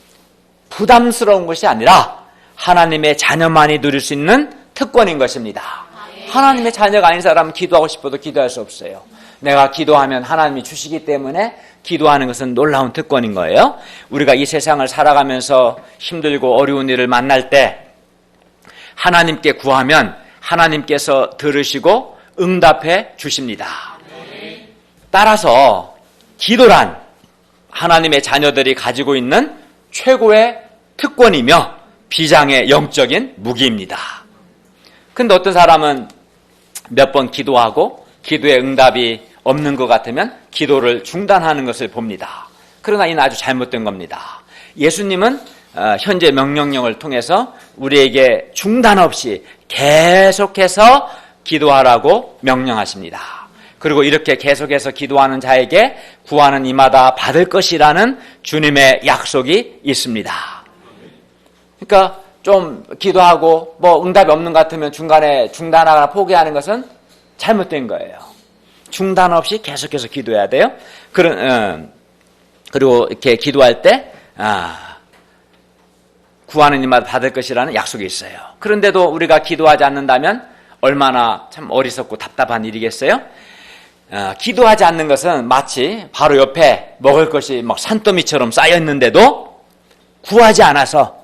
부담스러운 것이 아니라 하나님의 자녀만이 누릴 수 있는 특권인 것입니다. 하나님의 자녀가 아닌 사람은 기도하고 싶어도 기도할 수 없어요. 내가 기도하면 하나님이 주시기 때문에 기도하는 것은 놀라운 특권인 거예요. 우리가 이 세상을 살아가면서 힘들고 어려운 일을 만날 때 하나님께 구하면 하나님께서 들으시고 응답해 주십니다. 따라서 기도란 하나님의 자녀들이 가지고 있는 최고의 특권이며 비장의 영적인 무기입니다. 근데 어떤 사람은 몇 번 기도하고 기도의 응답이 없는 것 같으면 기도를 중단하는 것을 봅니다. 그러나 이는 아주 잘못된 겁니다. 예수님은 현재 명령령을 통해서 우리에게 중단 없이 계속해서 기도하라고 명령하십니다. 그리고 이렇게 계속해서 기도하는 자에게 구하는 이마다 받을 것이라는 주님의 약속이 있습니다. 그러니까 좀 기도하고 응답이 없는 것 같으면 중간에 중단하거나 포기하는 것은 잘못된 거예요. 중단 없이 계속해서 기도해야 돼요. 그리고 이렇게 기도할 때 구하는 이마다 받을 것이라는 약속이 있어요. 그런데도 우리가 기도하지 않는다면 얼마나 참 어리석고 답답한 일이겠어요? 기도하지 않는 것은 마치 바로 옆에 먹을 것이 막 산더미처럼 쌓여있는데도 구하지 않아서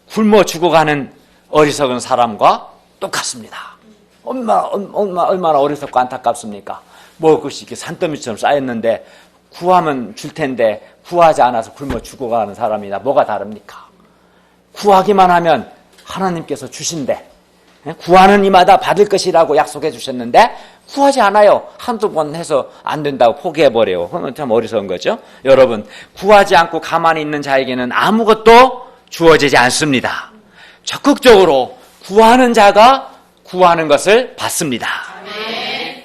굶어 죽어가는 어리석은 사람과 똑같습니다. 얼마나 어리석고 안타깝습니까? 먹을 것이 이렇게 산더미처럼 쌓였는데 구하면 줄 텐데 구하지 않아서 굶어 죽어가는 사람이나 뭐가 다릅니까? 구하기만 하면 하나님께서 주신대. 구하는 이마다 받을 것이라고 약속해 주셨는데 구하지 않아요. 한두 번 해서 안 된다고 포기해버려요. 그건 참 어리석은 거죠. 여러분, 구하지 않고 가만히 있는 자에게는 아무것도 주어지지 않습니다. 적극적으로 구하는 자가 구하는 것을 받습니다.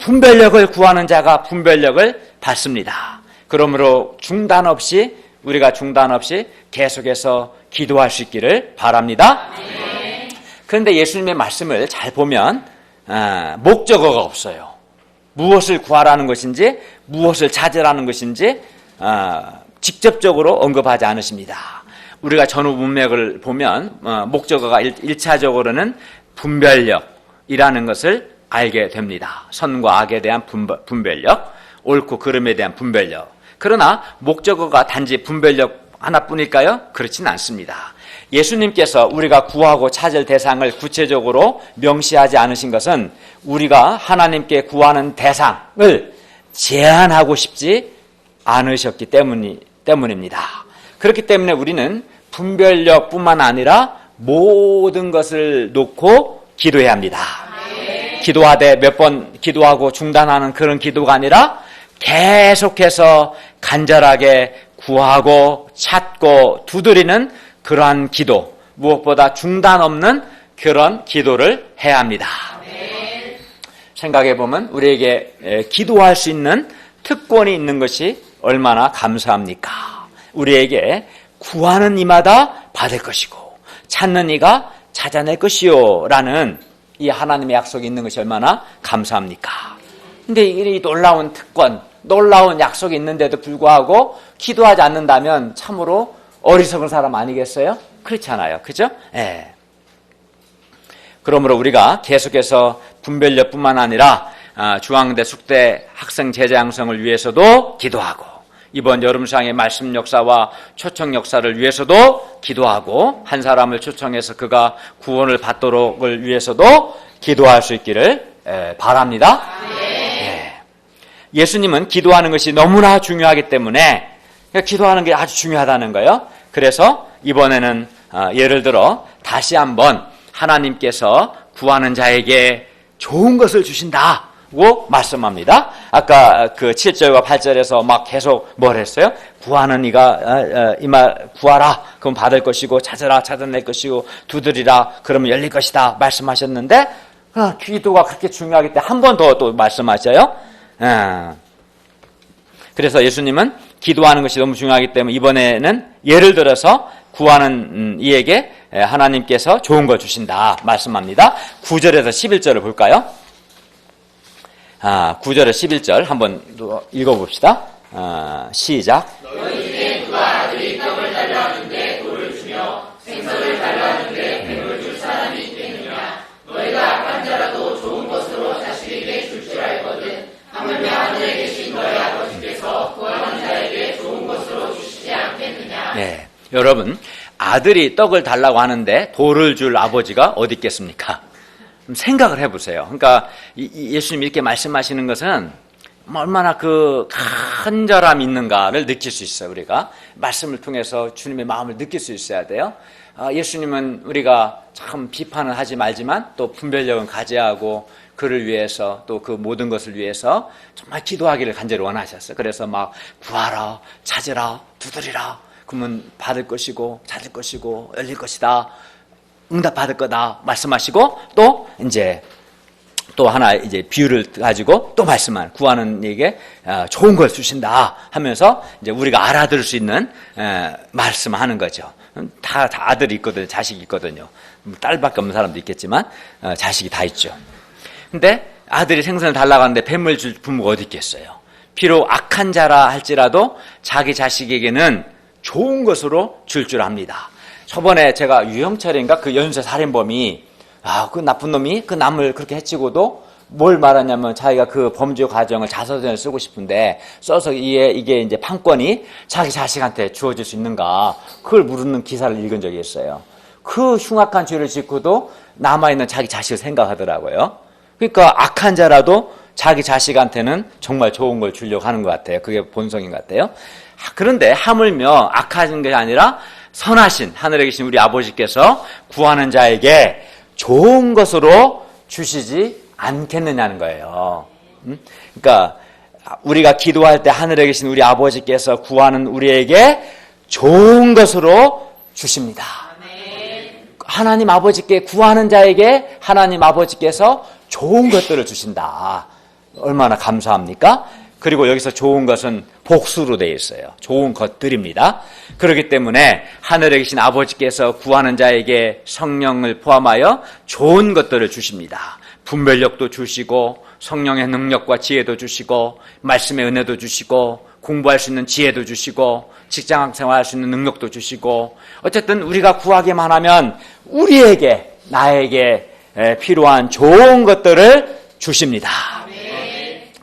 분별력을 구하는 자가 분별력을 받습니다. 그러므로 우리가 중단 없이 계속해서 기도할 수 있기를 바랍니다. 그런데 예수님의 말씀을 잘 보면 목적어가 없어요. 무엇을 구하라는 것인지 무엇을 찾으라는 것인지 직접적으로 언급하지 않으십니다. 우리가 전후 문맥을 보면 목적어가 1차적으로는 분별력이라는 것을 알게 됩니다. 선과 악에 대한 분별력, 옳고 그름에 대한 분별력. 그러나 목적어가 단지 분별력 하나뿐일까요? 그렇진 않습니다. 예수님께서 우리가 구하고 찾을 대상을 구체적으로 명시하지 않으신 것은 우리가 하나님께 구하는 대상을 제한하고 싶지 않으셨기 때문입니다. 그렇기 때문에 우리는 분별력뿐만 아니라 모든 것을 놓고 기도해야 합니다. 기도하되 몇 번 기도하고 중단하는 그런 기도가 아니라 계속해서 간절하게 구하고 찾고 두드리는 그러한 기도, 무엇보다 중단 없는 그런 기도를 해야 합니다. 생각해보면 우리에게 기도할 수 있는 특권이 있는 것이 얼마나 감사합니까? 우리에게 구하는 이마다 받을 것이고 찾는 이가 찾아낼 것이요 라는 이 하나님의 약속이 있는 것이 얼마나 감사합니까? 근데 이 놀라운 특권, 놀라운 약속이 있는데도 불구하고 기도하지 않는다면 참으로 어리석은 사람 아니겠어요? 그렇잖아요. 그죠? 예. 그러므로 우리가 계속해서 분별력뿐만 아니라 중앙대 숙대 학생 제자 양성을 위해서도 기도하고 이번 여름상의 말씀 역사와 초청 역사를 위해서도 기도하고 한 사람을 초청해서 그가 구원을 받도록을 위해서도 기도할 수 있기를 바랍니다. 예수님은 기도하는 것이 너무나 중요하기 때문에 기도하는 게 아주 중요하다는 거예요. 그래서 이번에는 예를 들어 다시 한번 하나님께서 구하는 자에게 좋은 것을 주신다고 말씀합니다. 아까 그 7절과 8절에서 막 계속 뭘 했어요? 구하는 이가 구하라 그럼 받을 것이고 찾으라 찾아낼 것이고 두드리라 그러면 열릴 것이다 말씀하셨는데 기도가 그렇게 중요하기 때문에 한 번 더 또 말씀하셔요. 그래서 예수님은 기도하는 것이 너무 중요하기 때문에 이번에는 예를 들어서 구하는 이에게 하나님께서 좋은 걸 주신다 말씀합니다. 9절에서 11절을 볼까요? 9절에 11절 한번 읽어봅시다. 시작. 너희 중에 누가 아들이 떡을 달라 하는데 돌을 주며 생선을 달라 하는데 뱀을 줄 사람이 있겠느냐. 너희가 악한 자라도 좋은 것으로 자식에게 줄 줄 알거든. 하물며 하늘에 계신 너희 아버지께서 구하는 자에게 좋은 것으로 주시지 않겠느냐. 네, 여러분 아들이 떡을 달라고 하는데 돌을 줄 아버지가 어디 있겠습니까? 생각을 해보세요. 그러니까 예수님이 이렇게 말씀하시는 것은 얼마나 그 간절함이 있는가를 느낄 수 있어요. 우리가 말씀을 통해서 주님의 마음을 느낄 수 있어야 돼요. 예수님은 우리가 참 비판을 하지 말지만 또 분별력은 가져야 하고 그를 위해서 또 그 모든 것을 위해서 정말 기도하기를 간절히 원하셨어요. 그래서 막 구하라, 찾으라, 두드리라. 그러면 받을 것이고 찾을 것이고 열릴 것이다. 응답받을 거다 말씀하시고 또 하나 이제 비유를 가지고 또 말씀하는 구하는 이에게 좋은 걸 주신다 하면서 이제 우리가 알아들을 수 있는 말씀하는 거죠. 다 아들이 있거든요. 자식이 있거든요. 딸밖에 없는 사람도 있겠지만 자식이 다 있죠. 근데 아들이 생선을 달라고 하는데 뱀을 줄 부모가 어디 있겠어요. 비록 악한 자라 할지라도 자기 자식에게는 좋은 것으로 줄 압니다. 저번에 제가 유형철인가 그 연쇄 살인범이 그 나쁜 놈이 그 남을 그렇게 해치고도 뭘 말하냐면 자기가 그 범죄 과정을 자서전에 쓰고 싶은데 써서 이게 이제 판권이 자기 자식한테 주어질 수 있는가 그걸 물는 기사를 읽은 적이 있어요. 그 흉악한 죄를 짓고도 남아있는 자기 자식을 생각하더라고요. 그러니까 악한 자라도 자기 자식한테는 정말 좋은 걸 주려고 하는 것 같아요. 그게 본성인 것 같아요. 그런데 하물며 악한 게 아니라 선하신 하늘에 계신 우리 아버지께서 구하는 자에게 좋은 것으로 주시지 않겠느냐는 거예요. 그러니까 우리가 기도할 때 하늘에 계신 우리 아버지께서 구하는 우리에게 좋은 것으로 주십니다. 하나님 아버지께 구하는 자에게 하나님 아버지께서 좋은 것들을 주신다. 얼마나 감사합니까? 그리고 여기서 좋은 것은 복수로 되어 있어요. 좋은 것들입니다. 그렇기 때문에 하늘에 계신 아버지께서 구하는 자에게 성령을 포함하여 좋은 것들을 주십니다. 분별력도 주시고 성령의 능력과 지혜도 주시고 말씀의 은혜도 주시고 공부할 수 있는 지혜도 주시고 직장 생활할 수 있는 능력도 주시고 어쨌든 우리가 구하기만 하면 우리에게 나에게 필요한 좋은 것들을 주십니다.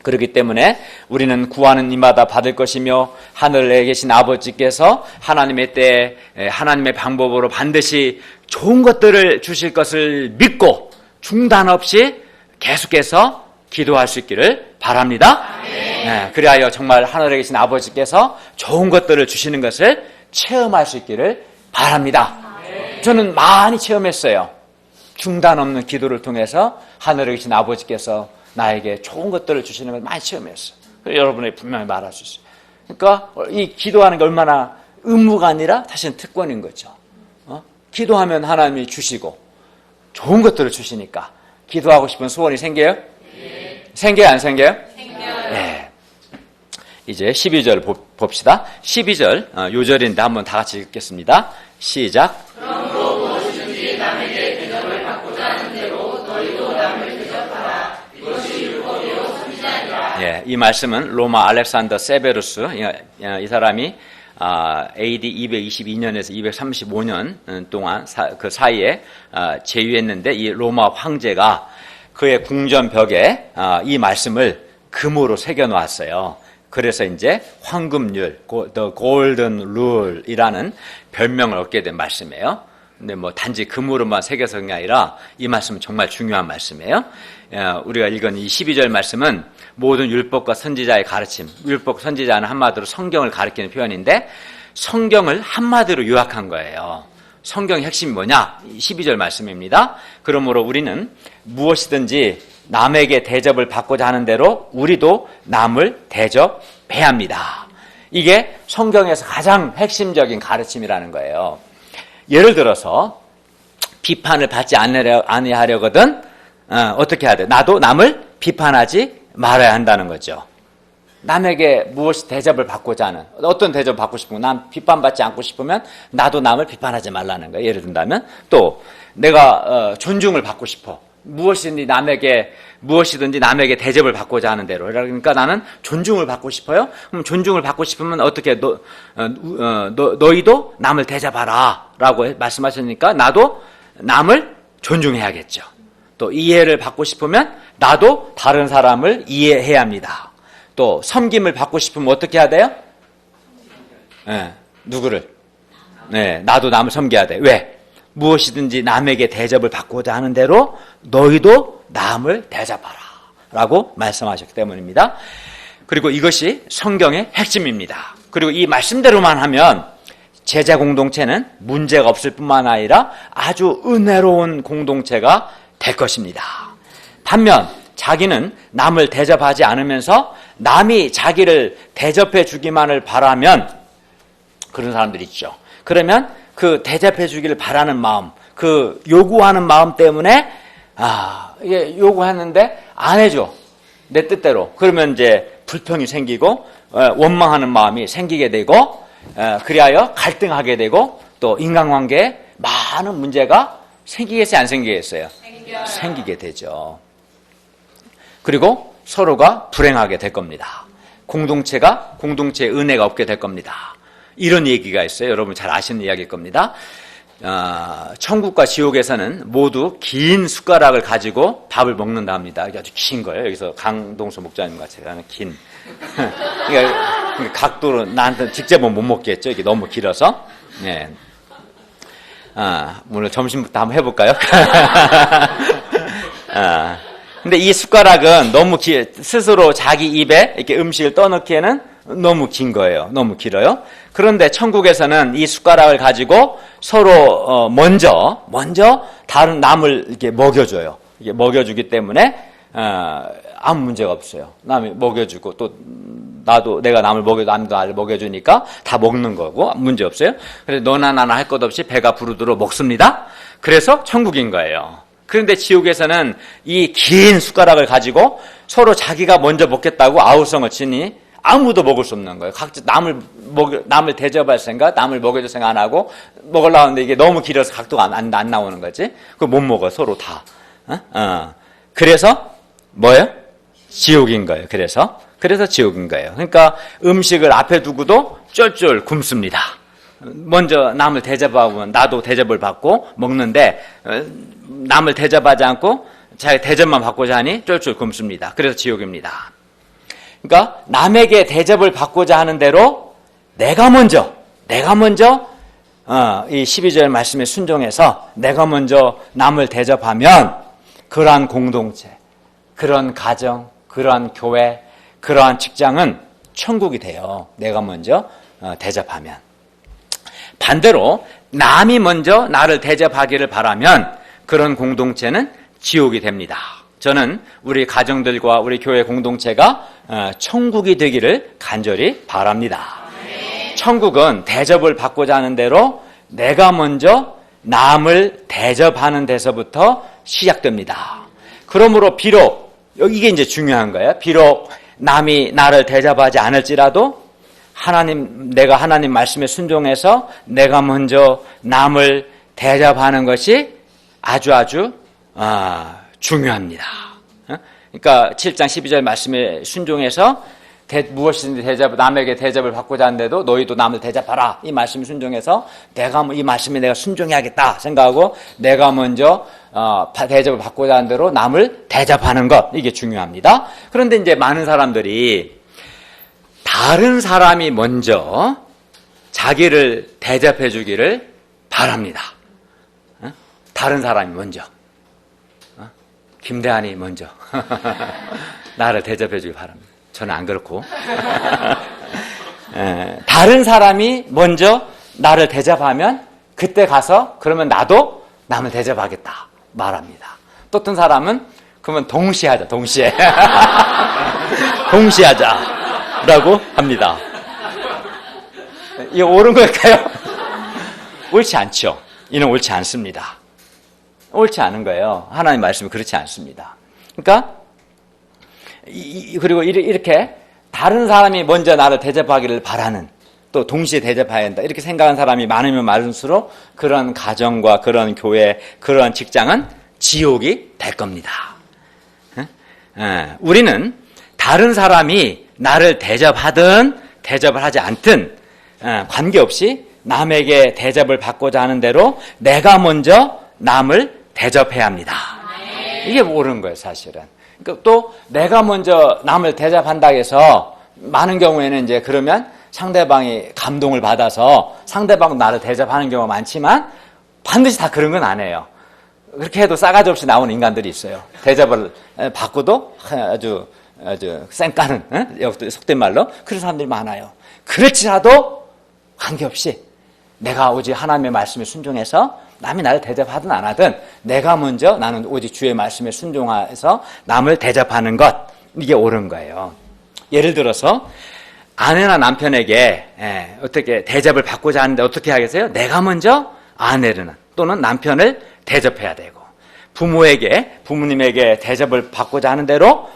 그렇기 때문에 우리는 구하는 이마다 받을 것이며 하늘에 계신 아버지께서 하나님의 때에 하나님의 방법으로 반드시 좋은 것들을 주실 것을 믿고 중단 없이 계속해서 기도할 수 있기를 바랍니다. 네, 그리하여 정말 하늘에 계신 아버지께서 좋은 것들을 주시는 것을 체험할 수 있기를 바랍니다. 저는 많이 체험했어요. 중단 없는 기도를 통해서 하늘에 계신 아버지께서 나에게 좋은 것들을 주시는 걸 많이 체험했어요. 여러분이 분명히 말할 수 있어요. 그러니까 이 기도하는 게 얼마나 의무가 아니라 사실은 특권인 거죠. 기도하면 하나님이 주시고 좋은 것들을 주시니까 기도하고 싶은 소원이 생겨요? 네. 생겨요, 안 생겨요? 생겨요. 네. 이제 12절 봅시다. 12절 요절인데 한번 다 같이 읽겠습니다. 시작. 그러므로 무엇이든지 남에게 대접을 받고자 하는 대로 너희도 남을 대접하라. 이것이 율법이요 선지자니라. 예, 이 말씀은 로마 알렉산더 세베루스 이 사람이 AD 222년에서 235년 동안 그 사이에 제위했는데 이 로마 황제가 그의 궁전벽에 이 말씀을 금으로 새겨 놓았어요. 그래서 이제 황금률, The Golden Rule이라는 별명을 얻게 된 말씀이에요. 근데 뭐 단지 금으로만 새겨서 그게 아니라 이 말씀은 정말 중요한 말씀이에요. 우리가 읽은 이 12절 말씀은 모든 율법과 선지자의 가르침, 율법 선지자는 한마디로 성경을 가리키는 표현인데 성경을 한마디로 요약한 거예요. 성경의 핵심이 뭐냐? 12절 말씀입니다. 그러므로 우리는 무엇이든지 남에게 대접을 받고자 하는 대로 우리도 남을 대접해야 합니다. 이게 성경에서 가장 핵심적인 가르침이라는 거예요. 예를 들어서 비판을 받지 아니하려거든 어떻게 해야 돼? 나도 남을 비판하지 말아야 한다는 거죠. 남에게 무엇이 대접을 받고자 하는 어떤 대접을 받고 싶은 남 비판받지 않고 싶으면 나도 남을 비판하지 말라는 거예요. 예를 든다면 또 내가 존중을 받고 싶어. 무엇이든지 남에게 대접을 받고자 하는 대로. 그러니까 나는 존중을 받고 싶어요. 그럼 존중을 받고 싶으면 어떻게 너희도 남을 대접하라라고 말씀하셨으니까 나도 남을 존중해야겠죠. 또 이해를 받고 싶으면 나도 다른 사람을 이해해야 합니다. 또 섬김을 받고 싶으면 어떻게 해야 돼요? 네, 누구를? 네, 나도 남을 섬겨야 돼. 왜? 무엇이든지 남에게 대접을 받고자 하는 대로 너희도 남을 대접하라 라고 말씀하셨기 때문입니다. 그리고 이것이 성경의 핵심입니다. 그리고 이 말씀대로만 하면 제자 공동체는 문제가 없을 뿐만 아니라 아주 은혜로운 공동체가 될 것입니다. 반면 자기는 남을 대접하지 않으면서 남이 자기를 대접해 주기만을 바라면 그런 사람들이 있죠. 그러면 그 대접해 주기를 바라는 마음, 그 요구하는 마음 때문에 이게 요구했는데 안 해줘. 내 뜻대로. 그러면 이제 불평이 생기고 원망하는 마음이 생기게 되고 그리하여 갈등하게 되고 또 인간관계에 많은 문제가 생기겠어요? 안 생기겠어요? 생기게 되죠. 그리고 서로가 불행하게 될 겁니다. 공동체의 은혜가 없게 될 겁니다. 이런 얘기가 있어요. 여러분 잘 아시는 이야기일 겁니다. 천국과 지옥에서는 모두 긴 숟가락을 가지고 밥을 먹는다 합니다. 아주 긴 거예요. 여기서 강동수 목사님 같이 하는 긴. 그러니까 각도로 나한테 직접은 못 먹겠죠. 이게 너무 길어서. 네. 오늘 점심부터 한번 해볼까요? 근데 이 숟가락은 너무 스스로 자기 입에 이렇게 음식을 떠넣기에는 너무 긴 거예요. 너무 길어요. 그런데 천국에서는 이 숟가락을 가지고 서로 먼저 다른 남을 이렇게 먹여줘요. 이게 먹여주기 때문에 아무 문제가 없어요. 남이 먹여주고 또 나도 내가 남을 먹여도 남도 나를 먹여주니까 다 먹는 거고 문제 없어요. 그래서 너나 나나 할 것 없이 배가 부르도록 먹습니다. 그래서 천국인 거예요. 그런데 지옥에서는 이 긴 숟가락을 가지고 서로 자기가 먼저 먹겠다고 아우성을 치니 아무도 먹을 수 없는 거예요. 각자 남을 대접할 생각, 남을 먹여줄 생각 안 하고 먹으려고 하는데 이게 너무 길어서 각도가 안 나오는 거지. 그거 못 먹어, 서로 다. 그래서 뭐예요? 지옥인 거예요. 그래서 지옥인 거예요. 그러니까 음식을 앞에 두고도 쫄쫄 굶습니다. 먼저 남을 대접하면 나도 대접을 받고 먹는데 남을 대접하지 않고 자기 대접만 받고자 하니 쫄쫄 굶습니다. 그래서 지옥입니다. 그러니까 남에게 대접을 받고자 하는 대로 내가 먼저 이 12절 말씀에 순종해서 내가 먼저 남을 대접하면 그러한 공동체, 그런 가정, 그러한 교회, 그러한 직장은 천국이 돼요. 내가 먼저 대접하면. 반대로 남이 먼저 나를 대접하기를 바라면 그런 공동체는 지옥이 됩니다. 저는 우리 가정들과 우리 교회 공동체가 천국이 되기를 간절히 바랍니다. 천국은 대접을 받고자 하는 대로 내가 먼저 남을 대접하는 데서부터 시작됩니다. 그러므로 비록 이게 이제 중요한 거예요. 비록 남이 나를 대접하지 않을지라도 내가 하나님 말씀에 순종해서 내가 먼저 남을 대접하는 것이 아주 중요합니다. 그러니까 7장 12절 말씀에 순종해서 무엇이든지 남에게 대접을 받고자 하는데도 너희도 남을 대접하라. 이 말씀에 순종해서 이 말씀에 내가 순종해야겠다 생각하고 내가 먼저 대접을 받고자 하는 대로 남을 대접하는 것, 이게 중요합니다. 그런데 이제 많은 사람들이 다른 사람이 먼저 자기를 대접해 주기를 바랍니다. 다른 사람이 먼저. 김대한이 먼저 나를 대접해 주길 바랍니다. 저는 안 그렇고. 다른 사람이 먼저 나를 대접하면 그때 가서 그러면 나도 남을 대접하겠다 말합니다. 또 어떤 사람은 그러면 동시에 하자. 동시에 하자라고 합니다. 이거 옳은 걸까요? 옳지 않죠. 이는 옳지 않습니다. 옳지 않은 거예요. 하나님 말씀은 그렇지 않습니다. 그러니까 그리고 이렇게 다른 사람이 먼저 나를 대접하기를 바라는, 또 동시에 대접해야 한다 이렇게 생각하는 사람이 많으면 많을수록 그런 가정과 그런 교회, 그런 직장은 지옥이 될 겁니다. 우리는 다른 사람이 나를 대접하든 대접을 하지 않든 관계없이 남에게 대접을 받고자 하는 대로 내가 먼저 남을 대접해야 합니다. 이게 옳은 거예요, 사실은. 그러니까 또 내가 먼저 남을 대접한다 해서 많은 경우에는 이제 그러면 상대방이 감동을 받아서 상대방도 나를 대접하는 경우가 많지만 반드시 다 그런 건 아니에요. 그렇게 해도 싸가지 없이 나오는 인간들이 있어요. 대접을 받고도 아주 쌩까는, 속된 말로 그런 사람들이 많아요. 그렇지라도 관계없이 내가 오직 하나님의 말씀에 순종해서 남이 나를 대접하든 안 하든 내가 먼저 나는 오직 주의 말씀에 순종해서 남을 대접하는 것, 이게 옳은 거예요. 예를 들어서 아내나 남편에게 어떻게 대접을 받고자 하는데 어떻게 하겠어요? 내가 먼저 아내를 또는 남편을 대접해야 되고, 부모님에게 대접을 받고자 하는 대로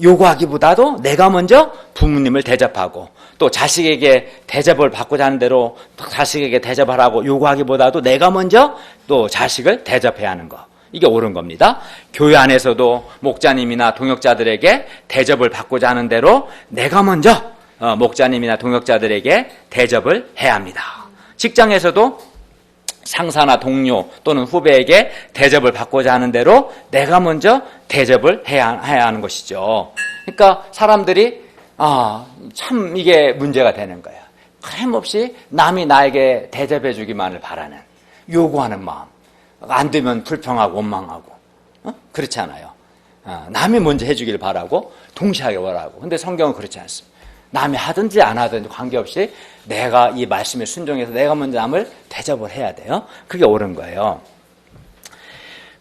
요구하기보다도 내가 먼저 부모님을 대접하고, 또 자식에게 대접을 받고자 하는 대로 자식에게 대접하라고 요구하기보다도 내가 먼저 또 자식을 대접해야 하는 거, 이게 옳은 겁니다. 교회 안에서도 목자님이나 동역자들에게 대접을 받고자 하는 대로 내가 먼저 목자님이나 동역자들에게 대접을 해야 합니다. 직장에서도 상사나 동료 또는 후배에게 대접을 받고자 하는 대로 내가 먼저 대접을 해야 하는 것이죠. 그러니까 사람들이 참 이게 문제가 되는 거예요. 끊임없이 남이 나에게 대접해 주기만을 바라는, 요구하는 마음. 안 되면 불평하고 원망하고, 그렇지 않아요. 남이 먼저 해주길 바라고 동시에 하길 바라고. 근데 성경은 그렇지 않습니다. 남이 하든지 안 하든지 관계없이 내가 이 말씀에 순종해서 내가 먼저 남을 대접을 해야 돼요. 그게 옳은 거예요.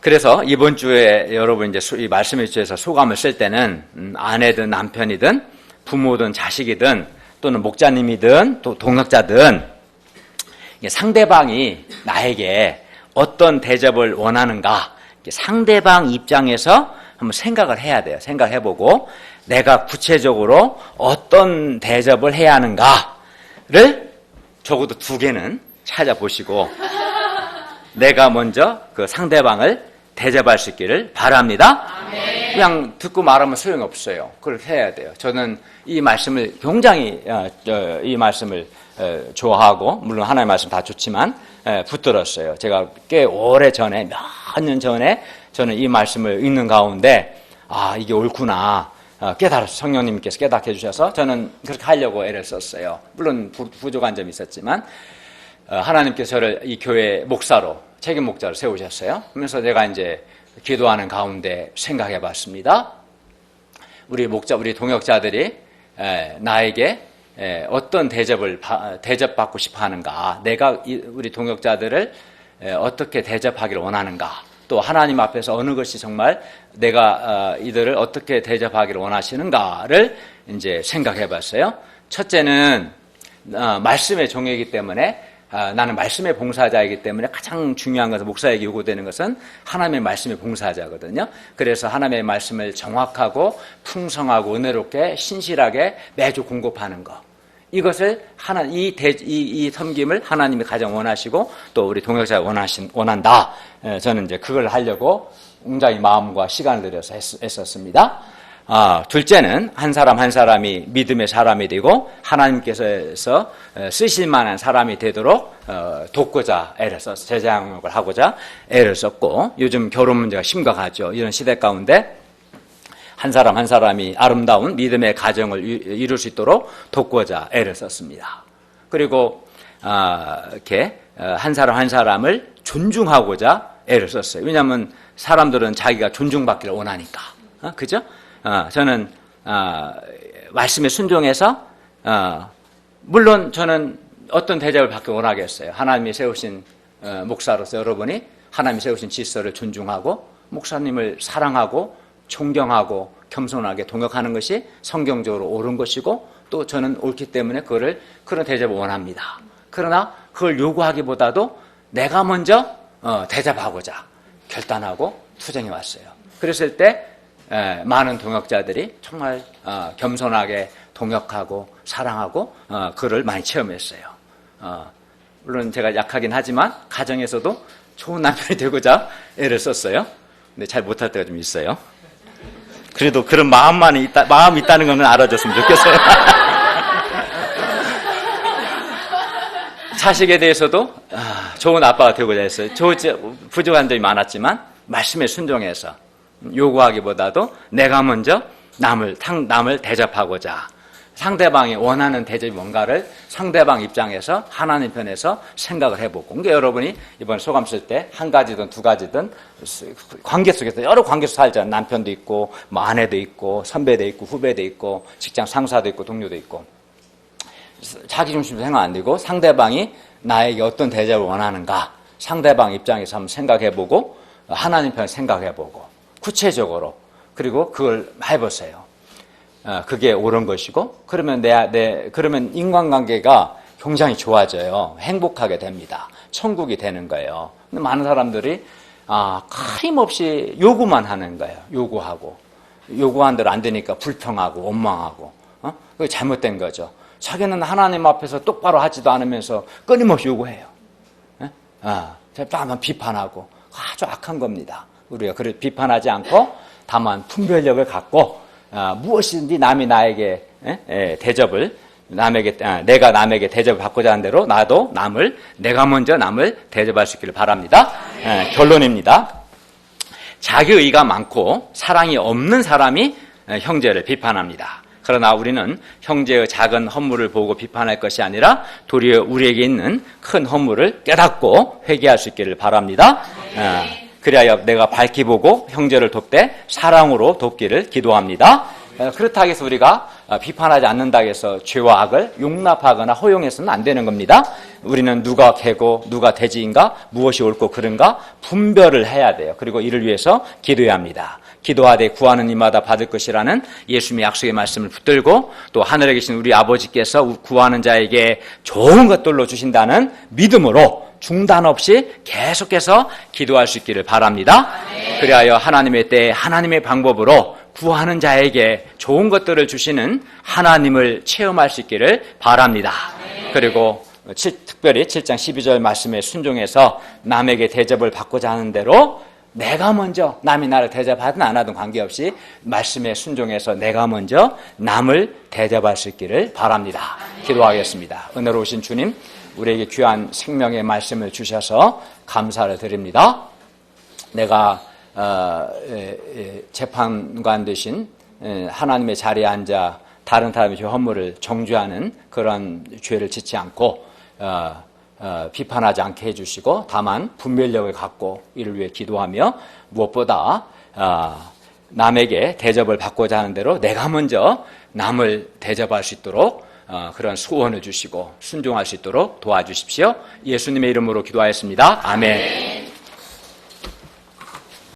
그래서 이번 주에 여러분 이제 이 말씀의 주에서 소감을 쓸 때는 아내든 남편이든 부모든 자식이든 또는 목자님이든 또 동역자든 상대방이 나에게 어떤 대접을 원하는가, 상대방 입장에서 한번 생각을 해야 돼요. 생각해보고 내가 구체적으로 어떤 대접을 해야 하는가를 적어도 2개는 찾아보시고 내가 먼저 그 상대방을 대접할 수 있기를 바랍니다. 그냥 듣고 말하면 소용없어요. 그걸 해야 돼요. 저는 이 말씀을 굉장히 이 말씀을 좋아하고, 물론 하나님의 말씀 다 좋지만 붙들었어요. 제가 꽤 오래전에, 몇 년 전에 저는 이 말씀을 읽는 가운데 이게 옳구나 성령님께서 깨닫게 해주셔서 저는 그렇게 하려고 애를 썼어요. 물론 부족한 점이 있었지만 하나님께서 저를 이 교회 목사로, 책임 목자로 세우셨어요. 그러면서 제가 이제 기도하는 가운데 생각해 봤습니다. 우리 동역자들이 나에게 어떤 대접받고 싶어 하는가, 내가 우리 동역자들을 어떻게 대접하기를 원하는가, 또 하나님 앞에서 어느 것이 정말 내가 이들을 어떻게 대접하기를 원하시는가를 이제 생각해 봤어요. 첫째는 말씀의 종이기 때문에 나는 말씀의 봉사자이기 때문에 가장 중요한 것은, 목사에게 요구되는 것은 하나님의 말씀의 봉사자거든요. 그래서 하나님의 말씀을 정확하고 풍성하고 은혜롭게 신실하게 매주 공급하는 것, 이것을 이 섬김을 하나님이 가장 원하시고 또 우리 동역자가 원한다. 저는 이제 그걸 하려고 굉장히 마음과 시간을 들여서 했었습니다. 둘째는 한 사람 한 사람이 믿음의 사람이 되고 하나님께서 쓰실 만한 사람이 되도록 돕고자 애를 써서 제자양육을 하고자 애를 썼고, 요즘 결혼 문제가 심각하죠. 이런 시대 가운데 한 사람 한 사람이 아름다운 믿음의 가정을 이룰 수 있도록 돕고자 애를 썼습니다. 그리고 이렇게 한 사람 한 사람을 존중하고자 애를 썼어요. 왜냐하면 사람들은 자기가 존중받기를 원하니까. 그죠? 저는 말씀에 순종해서 물론 저는 어떤 대접을 받기 원하겠어요. 하나님이 세우신 목사로서 여러분이 하나님이 세우신 질서를 존중하고 목사님을 사랑하고 존경하고 겸손하게 동역하는 것이 성경적으로 옳은 것이고, 또 저는 옳기 때문에 그런 대접을 원합니다. 그러나 그걸 요구하기보다도 내가 먼저 대접하고자 결단하고 투쟁해 왔어요. 그랬을 때 많은 동역자들이 정말 겸손하게 동역하고 사랑하고 그를 많이 체험했어요. 물론 제가 약하긴 하지만 가정에서도 좋은 남편이 되고자 애를 썼어요. 근데 잘 못할 때가 좀 있어요. 그래도 그런 마음이 있다는 것은 알아줬으면 좋겠어요. 자식에 대해서도 좋은 아빠가 되고자 했어요. 부족한 점이 많았지만 말씀에 순종해서 요구하기보다도 내가 먼저 남을 대접하고자, 상대방이 원하는 대접이 뭔가를 상대방 입장에서 하나님 편에서 생각을 해보고. 그러니까 여러분이 이번 소감 쓸 때 한 가지든 2가지든 관계 속에서 여러 관계 속에서 살잖아요. 남편도 있고 뭐 아내도 있고 선배도 있고 후배도 있고 직장 상사도 있고 동료도 있고. 자기 중심으로 생각 안 되고 상대방이 나에게 어떤 대접을 원하는가, 상대방 입장에서 한번 생각해보고 하나님 편 생각해보고 구체적으로, 그리고 그걸 해보세요. 그게 옳은 것이고, 그러면 그러면 인간관계가 굉장히 좋아져요. 행복하게 됩니다. 천국이 되는 거예요. 근데 많은 사람들이 끊임없이 요구만 하는 거예요. 요구한 대로 안 되니까 불평하고 원망하고, 그게 잘못된 거죠. 자기는 하나님 앞에서 똑바로 하지도 않으면서 끊임없이 요구해요. 다만 비판하고, 아주 악한 겁니다. 우리가 비판하지 않고 다만 분별력을 갖고 무엇이든지 남이 나에게 대접을 내가 남에게 대접을 받고자 하는 대로 나도 내가 먼저 남을 대접할 수 있기를 바랍니다. 결론입니다. 자기의가 많고 사랑이 없는 사람이 형제를 비판합니다. 그러나 우리는 형제의 작은 허물을 보고 비판할 것이 아니라 도리어 우리에게 있는 큰 허물을 깨닫고 회개할 수 있기를 바랍니다. 그리하여 내가 밝히 보고 형제를 돕되 사랑으로 돕기를 기도합니다. 그렇다고 해서 우리가 비판하지 않는다고 해서 죄와 악을 용납하거나 허용해서는 안 되는 겁니다. 우리는 누가 개고 누가 돼지인가, 무엇이 옳고 그른가 분별을 해야 돼요. 그리고 이를 위해서 기도해야 합니다. 기도하되 구하는 이마다 받을 것이라는 예수님의 약속의 말씀을 붙들고 또 하늘에 계신 우리 아버지께서 구하는 자에게 좋은 것들로 주신다는 믿음으로 중단 없이 계속해서 기도할 수 있기를 바랍니다. 그리하여 하나님의 때에 하나님의 방법으로 구하는 자에게 좋은 것들을 주시는 하나님을 체험할 수 있기를 바랍니다. 그리고 특별히 7장 12절 말씀에 순종해서 남에게 대접을 받고자 하는 대로 내가 먼저 남이 나를 대접하든 안 하든 관계없이 말씀에 순종해서 내가 먼저 남을 대접할 수 있기를 바랍니다. 기도하겠습니다. 은혜로우신 주님, 우리에게 귀한 생명의 말씀을 주셔서 감사를 드립니다. 내가 재판관 되신 하나님의 자리에 앉아 다른 사람의 죄 허물을 정죄하는 그런 죄를 짓지 않고 비판하지 않게 해주시고 다만 분별력을 갖고 이를 위해 기도하며 무엇보다 남에게 대접을 받고자 하는 대로 내가 먼저 남을 대접할 수 있도록 그런 소원을 주시고 순종할 수 있도록 도와주십시오. 예수님의 이름으로 기도하였습니다. 아멘.